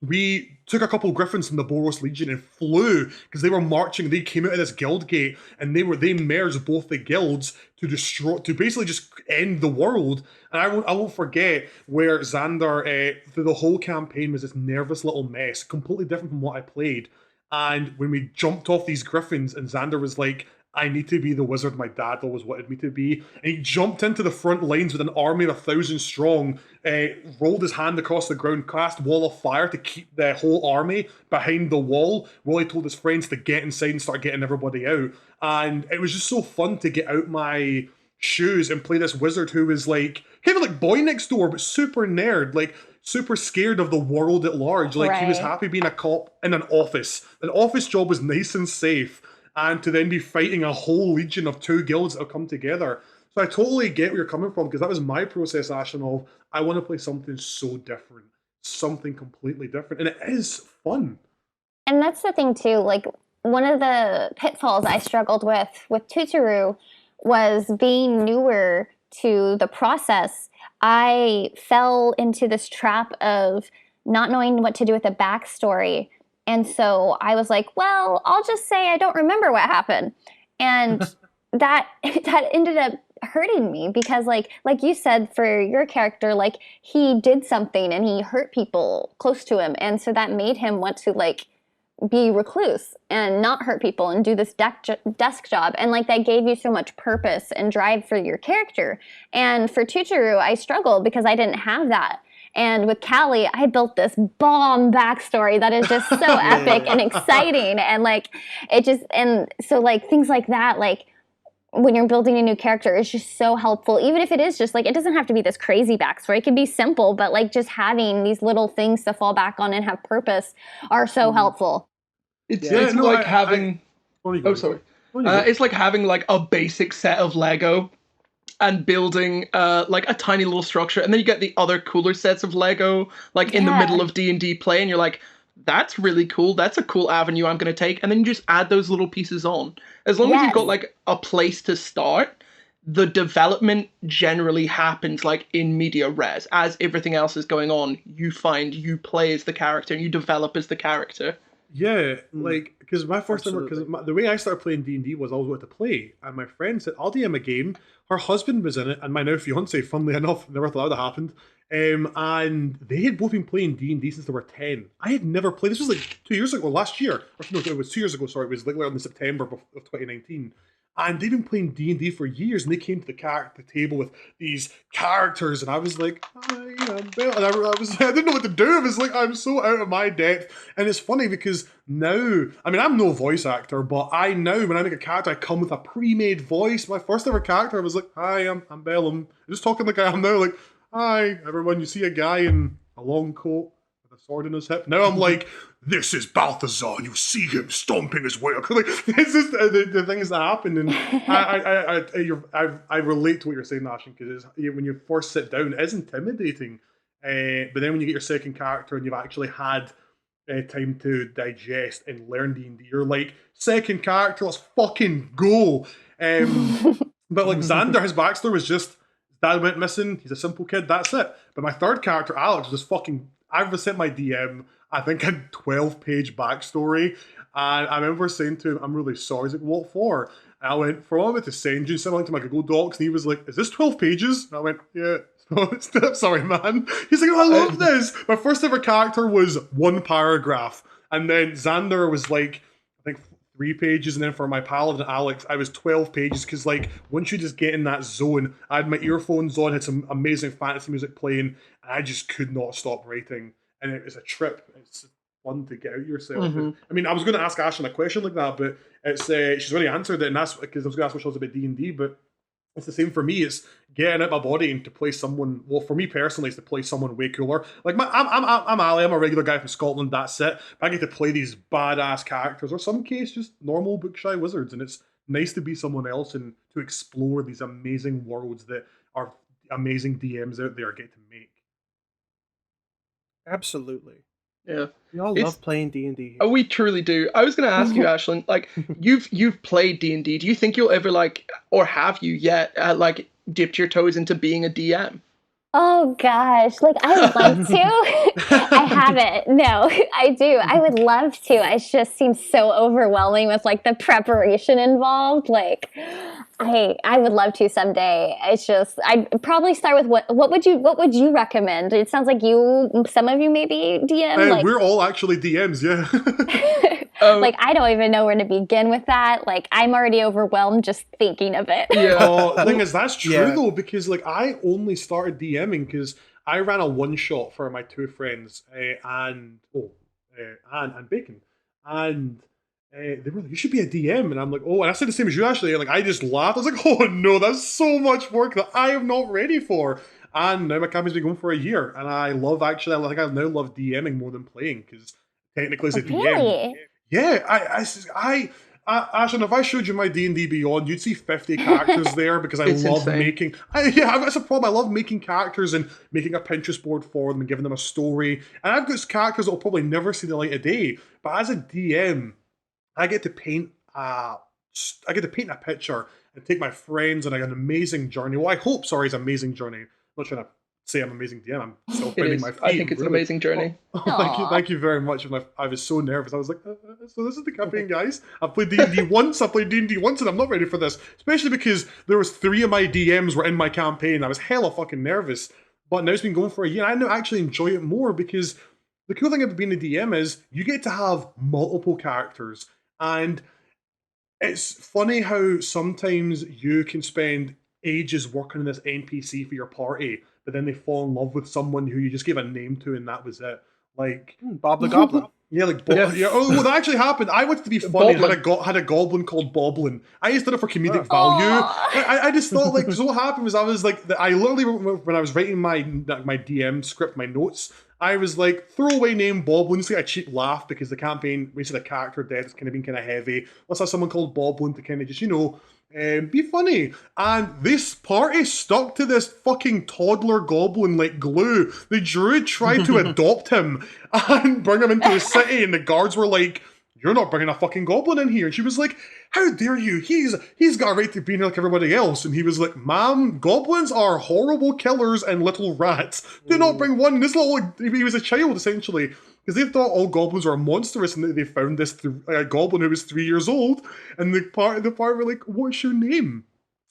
we took a couple griffins from the Boros Legion and flew because they were marching. They came out of this guild gate and they merged both the guilds to basically just end the world. And I won't forget where Xander through the whole campaign was this nervous little mess, completely different from what I played. And when we jumped off these griffins and Xander was like, "I need to be the wizard my dad always wanted me to be," and he jumped into the front lines with an army of 1,000 strong, rolled his hand across the ground, cast Wall of Fire to keep the whole army behind the wall, while he told his friends to get inside and start getting everybody out. And it was just so fun to get out my shoes and play this wizard who was like, kind of like boy next door, but super nerd, like super scared of the world at large. Like he was happy being a cop in an office. An office job was nice and safe. And to then be fighting a whole legion of two guilds that have come together. So I totally get where you're coming from, because that was my process, Ashlen, of I want to play something so different, something completely different. And it is fun. And that's the thing too, like one of the pitfalls I struggled with Tuturu was being newer to the process. I fell into this trap of not knowing what to do with a backstory. And so I was like, well, I'll just say I don't remember what happened. And that ended up hurting me because like you said for your character, like he did something and he hurt people close to him, and so that made him want to like be recluse and not hurt people and do this desk job, and like that gave you so much purpose and drive for your character. And for Tutoru, I struggled because I didn't have that. And with Callie, I built this bomb backstory that is just so epic and exciting, and like it just, and so like things like that, like when you're building a new character, is just so helpful. Even if it is just like, it doesn't have to be this crazy backstory. It can be simple, but like just having these little things to fall back on and have purpose are so helpful. It's having. Oh, sorry. It's like having like a basic set of Lego and building like a tiny little structure, and then you get the other cooler sets of Lego like in the middle of D&D play, and you're like, that's really cool. That's a cool avenue I'm going to take. And then you just add those little pieces on. As long as you've got like a place to start, the development generally happens like in media res. As everything else is going on, you play as the character and you develop as the character. Yeah, like, because my first time, because the way I started playing D&D was I always wanted to play, and my friend said, I'll DM a game. Her husband was in it, and my now fiance, funnily enough, never thought that happened. And they had both been playing D&D since they were 10. I had never played, this was like 2 years ago, last year. Or no, it was 2 years ago, sorry, it was like in September of 2019. And they've been playing D&D for years, and they came to the table with these characters, and I was like, and I didn't know what to do. I was like, I'm so out of my depth. And it's funny because now, I mean, I'm no voice actor, but I know when I make a character, I come with a pre-made voice. My first ever character, I was like, hi, I'm Bellum. I'm just talking like I am now, like, hi, everyone. You see a guy in a long coat with a sword in his hip. Now I'm like, this is Balthazar, and you see him stomping his way. Like, this is the things that happen, and I relate to what you're saying, Ashlen, because when you first sit down, it is intimidating. But then when you get your second character and you've actually had time to digest and learn D&D, you're like, second character, let's fucking go. But like Xander, his backstory was just, his dad went missing, he's a simple kid, that's it. But my third character, Alex, was fucking, I've sent my DM, I think a 12-page backstory, and I remember saying to him, I'm really sorry. He's like, what for? And I went, for all of it to send you, something to my Google Docs, and he was like, is this 12 pages? And I went, yeah. Sorry, man. He's like, oh, I love this. My first ever character was one paragraph, and then Xander was like, I think 3 pages, and then for my paladin Alex, I was 12 pages, because like, once you just get in that zone, I had my earphones on, had some amazing fantasy music playing, and I just could not stop writing. And it was a trip. It's fun to get out yourself. Mm-hmm. I mean, I was going to ask Ashlen a question like that, but it's she's already answered it, and that's because I was going to ask what she was about D&D, but it's the same for me. It's getting out my body and to play someone. Well, for me personally, it's to play someone way cooler. Like I'm Ali. I'm a regular guy from Scotland. That's it. But I get to play these badass characters, or some case just normal book-shy wizards, and it's nice to be someone else and to explore these amazing worlds that our amazing DMs out there get to make. Absolutely. Yeah. We all love playing D&D. Oh, we truly do. I was going to ask you, Ashlen, like, you've played D&D. Do you think you'll ever, like, or have you yet, like, dipped your toes into being a DM? Oh gosh, like I would love to. I haven't. No, I do. I would love to. It just seems so overwhelming with like the preparation involved. Like I would love to someday. It's just I'd probably start with what would you recommend? It sounds like some of you maybe DM. Like, we're all actually DMs, yeah. Like I don't even know where to begin with that. Like I'm already overwhelmed just thinking of it. Yeah, the thing is that's true though, because like I only started DMing because I ran a one shot for my 2 friends, Anne and Bacon, and they were like, "You should be a DM," and I'm like, "Oh," and I said the same as you actually. Like I just laughed. I was like, "Oh no, that's so much work that I am not ready for." And now my campaign's been going for a year, and I think I now love DMing more than playing because technically as a DM. Really? Yeah, Ashlen, if I showed you my D&D Beyond, you'd see 50 characters there because I love insane. making. That's a problem. I love making characters and making a Pinterest board for them and giving them a story. And I've got characters that will probably never see the light of day. But as a DM, I get to paint a picture and take my friends on an amazing journey. Well, I hope, it's an amazing journey. I'm not trying to say I'm amazing DM. I'm still It finding is. my feet. I think it's an really. amazing journey. Thank you very much. And I was so nervous. I was like, so this is the campaign, guys. I've played D&D once. I played D&D once, and I'm not ready for this. Especially because there was 3 of my DMs were in my campaign. I was hella fucking nervous. But now it's been going for a year. I now actually enjoy it more because the cool thing about being a DM is you get to have multiple characters. And it's funny how sometimes you can spend ages working on this NPC for your party, but then they fall in love with someone who you just gave a name to and that was it. Like Bob the Goblin. yeah, like yeah. Oh, well, that actually happened. I wanted to be funny. Had a goblin called Boblin. I just did it for comedic value. I just thought like so. What happened was I was like I literally when I was writing my DM script, my notes, I was like throwaway name Boblin, just like a cheap laugh because the campaign we said a character death has kind of been kind of heavy. Let's have someone called Boblin to kind of just be funny. And this party stuck to this fucking toddler goblin like glue. The druid tried to adopt him and bring him into the city, and the guards were like, "You're not bringing a fucking goblin in here." And she was like, "How dare you? He's got a right to be here like everybody else." And he was like, "Ma'am, goblins are horrible killers and little rats. Do not bring one." This little, he was a child essentially. Because they thought all goblins were monstrous, and they found this goblin who was 3 years old, and the party were like, "What's your name?"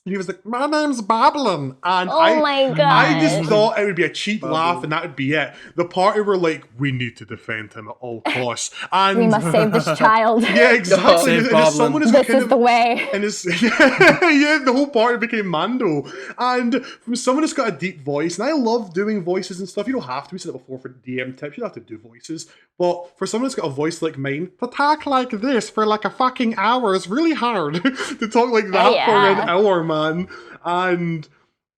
And he was like, "My name's Babylon." And my god! I just thought it would be a cheap laugh, and that would be it. The party were like, "We need to defend him at all costs." And we must save this child. Yeah, exactly. This is the way. And yeah, the whole party became Mando. And from someone who's got a deep voice, and I love doing voices and stuff. You don't have to. We said it before for DM tips. You don't have to do voices. But for someone who's got a voice like mine, to talk like this for like a fucking hour is really hard. To talk like that for an hour, man. And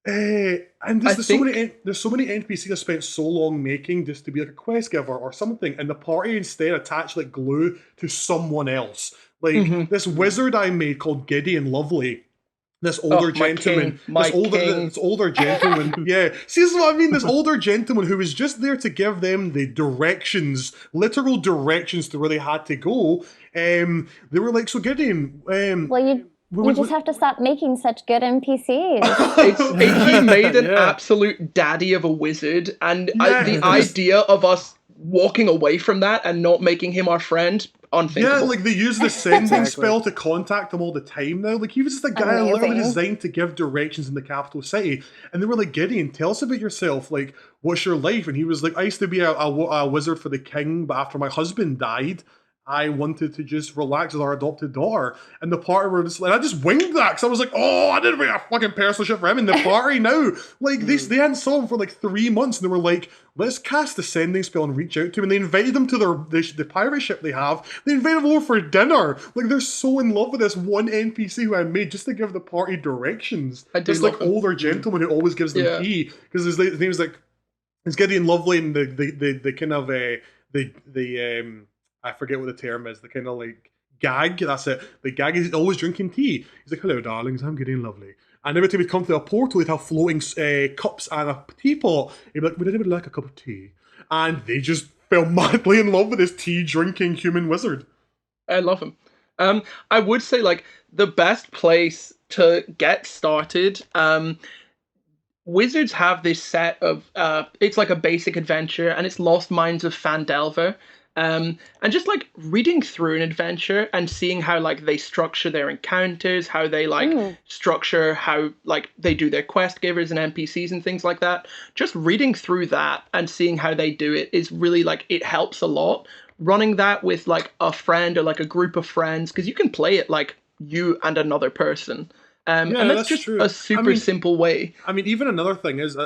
there's so many NPCs I spent so long making just to be like a quest giver or something, and the party instead attached like glue to someone else. Like this wizard I made called Gideon Lovely. This older gentleman, this older gentleman, yeah. See, this is what I mean. This older gentleman who was just there to give them the directions, literal directions to where they had to go. They were like, "So Gideon, you just have to stop making such good NPCs. He made an absolute daddy of a wizard, and the idea of us walking away from that and not making him our friend, unthinkable. Yeah, like they use the sending spell to contact him all the time now. Like he was just a guy literally designed to give directions in the capital city. And they were like, "Gideon, tell us about yourself. Like, what's your life?" And he was like, "I used to be a wizard for the king, but after my husband died, I wanted to just relax with our adopted daughter." And the party were just like, I just winged that because I was like, "Oh, I didn't make a fucking personal shit for him." And the party now, like they hadn't saw him for like 3 months, and they were like, "Let's cast the sending spell and reach out to him." And they invited him to the pirate ship they have. They invited him over for dinner. Like they're so in love with this one NPC who I made just to give the party directions. This like older gentleman who always gives them tea because his name's like it's Gideon Lovely, and the kind of I forget what the term is. The kind of like gag. That's it. The gag is he's always drinking tea. He's like, "Hello, darlings. I'm Gideon Lovely." And every time he'd come to a portal, he'd have floating cups and a teapot. He'd be like, "Would anybody like a cup of tea?" And they just fell madly in love with this tea-drinking human wizard. I love him. I would say, like, the best place to get started, wizards have this set of, it's like a basic adventure, and it's Lost Mines of Phandelver. And just like reading through an adventure and seeing how like they structure their encounters, how they like structure how like they do their quest givers and NPCs and things like that. Just reading through that and seeing how they do it is really like it helps a lot. Running that with like a friend or like a group of friends, because you can play it like you and another person. And that's just true. A super simple way. I mean, even another thing is,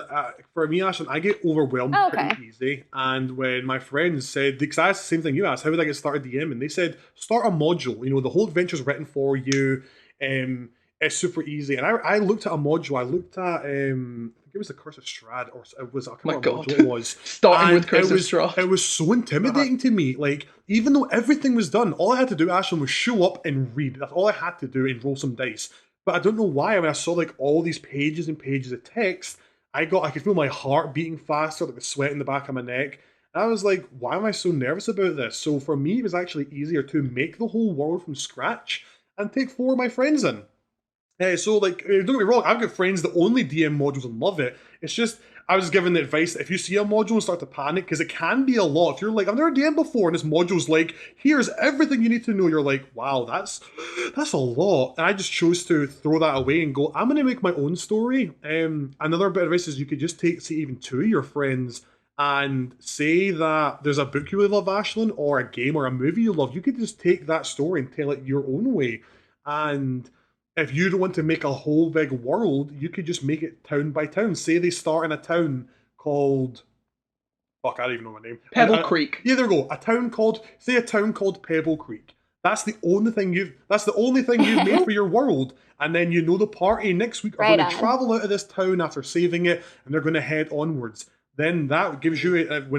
for me, Ashlen, I get overwhelmed pretty easy. And when my friends said, because I asked the same thing you asked, how would I get started DM? And they said, start a module. You know, the whole adventure's written for you. It's super easy. And I looked at a module. I looked at, I think it was the Curse of Strahd, or it was, I can't remember what module it was. Starting with Curse of Strahd. It was so intimidating to me. Like, even though everything was done, all I had to do, Ashlen, was show up and read. That's all I had to do and roll some dice. But I don't know why. When I saw like all these pages and pages of text, I could feel my heart beating faster, like the sweat in the back of my neck. And I was like, why am I so nervous about this? So for me, it was actually easier to make the whole world from scratch and take 4 of my friends in. So like, don't get me wrong, I've got friends that only DM modules and love it. It's just, I was given the advice that if you see a module and start to panic, because it can be a lot. If you're like, I've never DM'd before, and this module's like, here's everything you need to know, you're like, wow, that's a lot. And I just chose to throw that away and go, I'm going to make my own story. Another bit of advice is you could just say even 2 of your friends and say that there's a book you really love, Ashlen, or a game or a movie you love. You could just take that story and tell it your own way. And if you don't want to make a whole big world, you could just make it town by town. Say they start in a town called... Fuck, I don't even know my name. Pebble Creek. Yeah, there we go. A town called Pebble Creek. That's the only thing you've made for your world. And then you know the party next week are going to travel out of this town after saving it, and they're going to head onwards. Then that gives you next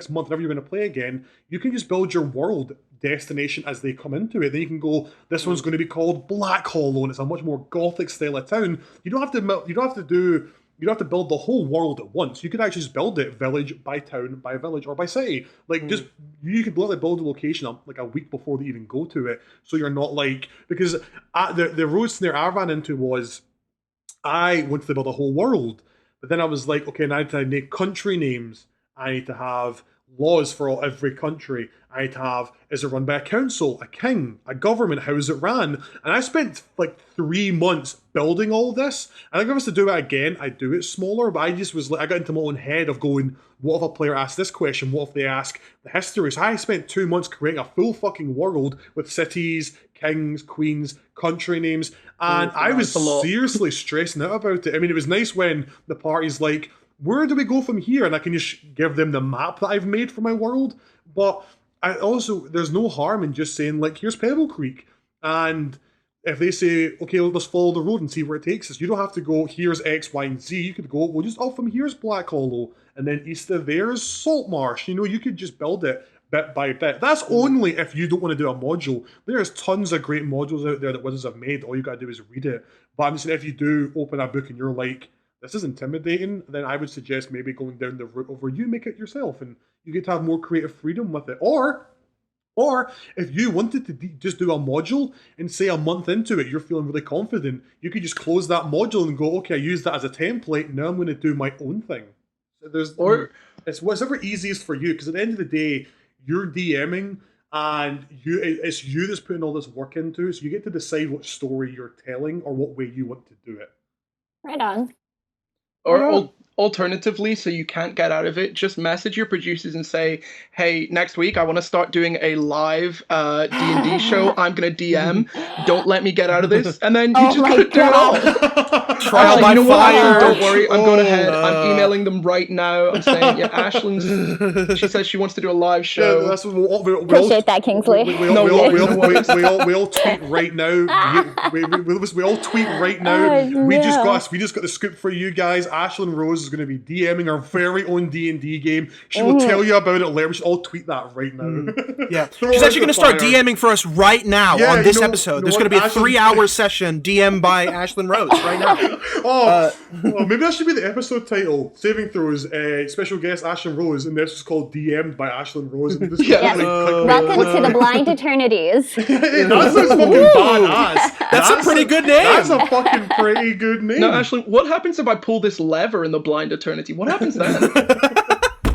month, whenever you're going to play again, you can just build your world destination as they come into it. Then you can go, this one's going to be called Black Hollow, and it's a much more gothic style of town. You don't have to build the whole world at once. You could actually just build it village by town by village or by city. Just you could literally build a location like a week before they even go to it. So you're not like, because the road snare I ran into was I wanted to build a whole world. But then I was like, okay, now I need to make country names. I need to have laws for every country. I need to have, is it run by a council, a king, a government, how is it ran? And I spent like 3 months building all this. And I think if I was to do it again, I'd do it smaller, but I just was like, I got into my own head of going, what if a player asks this question? What if they ask the history? So I spent 2 months creating a full fucking world with cities, kings, queens, country names, and I was seriously stressing out about it. I mean, it was nice when the party's like, where do we go from here? And I can just give them the map that I've made for my world. But there's no harm in just saying, like, here's Pebble Creek. And if they say, okay, let's follow the road and see where it takes us, you don't have to go, here's X, Y, and Z. You could go, well, just from here's Black Hollow, and then east of there is Salt Marsh. You could just build it bit by bit. That's only if you don't want to do a module. There's tons of great modules out there that Wizards have made. All you gotta do is read it. But I'm just saying, if you do open a book and you're like, this is intimidating, then I would suggest maybe going down the route of where you make it yourself and you get to have more creative freedom with it. Or if you wanted to just do a module and say a month into it, you're feeling really confident, you could just close that module and go, okay, I use that as a template, now I'm going to do my own thing. So it's whatever easiest for you, because at the end of the day, you're DMing and it's you that's putting all this work into it, so you get to decide what story you're telling or what way you want to do it. Right on. Or alternatively, so you can't get out of it, just message your producers and say, hey, next week I want to start doing a live D&D show. I'm going to DM. Don't let me get out of this. And then you just got to do it all. Trial by fire. Don't worry, I'm going ahead. I'm emailing them right now. I'm saying, yeah, Ashlen, she says she wants to do a live show. Yeah, that's what appreciate that, Kingsley. We all tweet right now. We all tweet right now. We just got the scoop for you guys. Ashlen Rose is going to be DMing our very own D&D game. She will tell you about it later. We should all tweet that right now. Yeah, she's actually going to start DMing for us right now on this episode. There's going to be a 3-hour session DM by Ashlen Rose right now. Maybe that should be the episode title. Saving Throws, special guest Ashlen Rose, and this is called DM'd by Ashlen Rose. Welcome to the Blind Eternities. That sounds fucking badass. That's a pretty good name. That's a fucking pretty good name. Now, Ashlen, what happens if I pull this lever in the Blind Eternity? What happens then?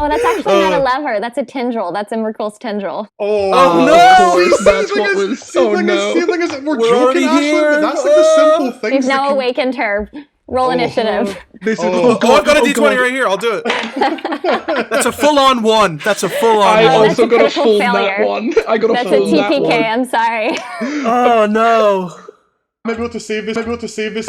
Oh, that's actually not a lever. That's a tendril. That's Imricul's tendril. Oh no! That's what was. Oh no! We're joking, Ashlen, but that's like the simple things. We've now awakened her. Roll initiative. I've got a D20 right here. I'll do it. That's a full-on 1. That's a full-on 1. I also got a full nat 1. I got a full nat 1. That's a TPK. I'm sorry. Oh no. I'm able to save this. I'm able to save this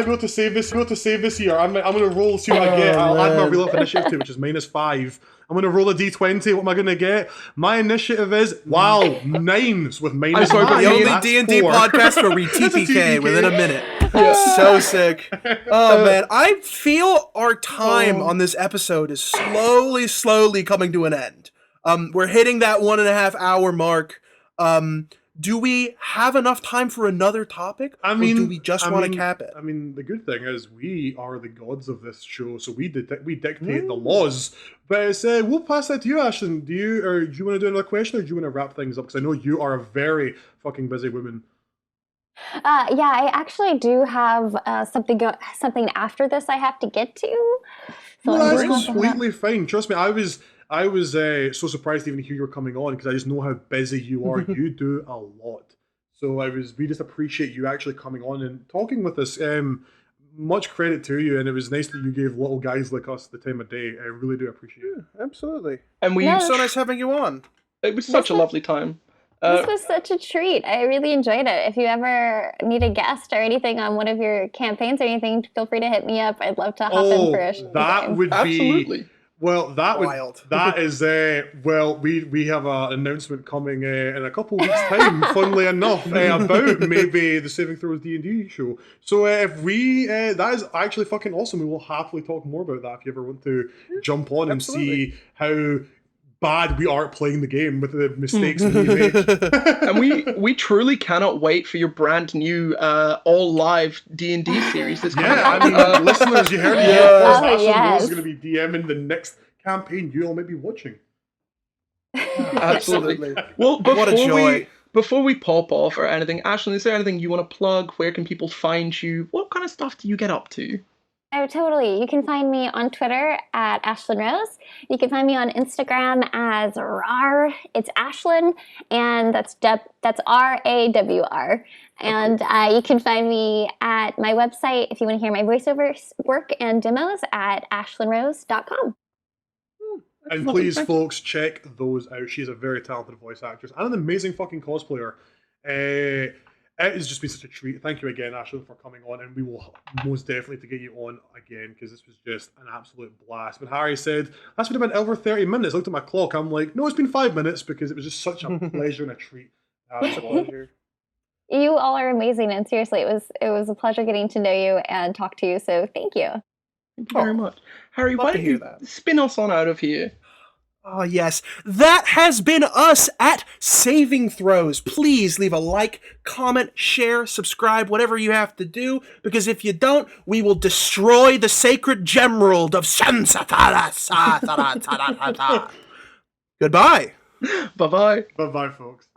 here. I'm gonna roll, see what I get. I'll add my real life initiative to it, which is -5. I'm gonna roll a d20. What am I gonna get? My initiative is 9s with -5. The only D&D podcast where we TPK within a minute. So sick. Oh man, I feel our time on this episode is slowly coming to an end. We're hitting that 1.5 hour mark. Do we have enough time for another topic? Or do we just want to cap it? I mean, the good thing is we are the gods of this show, so we dictate the laws. But we'll pass that to you, Ashlen. Do you want to do another question, or do you want to wrap things up? Because I know you are a very fucking busy woman. Yeah, I actually do have something after this I have to get to. So No, I'm that's doing all of that. completely fine. Trust me, I was so surprised to even hear you were coming on because I just know how busy you are. You do a lot, so we just appreciate you actually coming on and talking with us. Much credit to you, and it was nice that you gave little guys like us the time of day. I really do appreciate it. Absolutely. And we No, So nice having you on. it was such a lovely time. This was such a treat. I really enjoyed it. If you ever need a guest or anything on one of your campaigns or anything, feel free to hit me up. I'd love to hop in for a that game. would be Absolutely. well. Wild. That is well. We have an announcement coming in a couple weeks' time. Funnily enough, about maybe the Saving Throws D&D show. So if we that is actually fucking awesome. We will happily talk more about that if you ever want to jump on and Absolutely. see how bad we are at playing the game with the mistakes that we make. And we truly cannot wait for your brand new all live D&D series that's coming Yeah, out. I mean, listeners, you heard it here Yes. first. Oh, Ashlen Rose yes. is going to be DMing the next campaign you all may be watching. Absolutely. Well, What a joy. before we pop off or anything, Ashlen, is there anything you want to plug? Where can people find you? What kind of stuff do you get up to? Oh, totally. You can find me on Twitter at Ashlen Rose. You can find me on Instagram as RAR. It's Ashlen, and that's RAWR. And you can find me at my website if you want to hear my voiceover work and demos at ashlenrose.com. And please, folks, check those out. She's a very talented voice actress and an amazing fucking cosplayer. It has just been such a treat. Thank you again, Ashlen, for coming on, and we will most definitely to get you on again because this was just an absolute blast. But Harry said, that's been about over 30 minutes. I looked at my clock. I'm like, no, it's been 5 minutes because it was just such a pleasure and a treat. It's a pleasure. You all are amazing, and seriously, it was a pleasure getting to know you and talk to you. So thank you. Thank you very much. Harry, love why to don't hear you that. spin us on out of here? Oh, yes. That has been us at Saving Throws. Please leave a like, comment, share, subscribe, whatever you have to do, because if you don't, we will destroy the sacred gemerald of Shansatara. Goodbye. Bye-bye. Bye-bye, folks.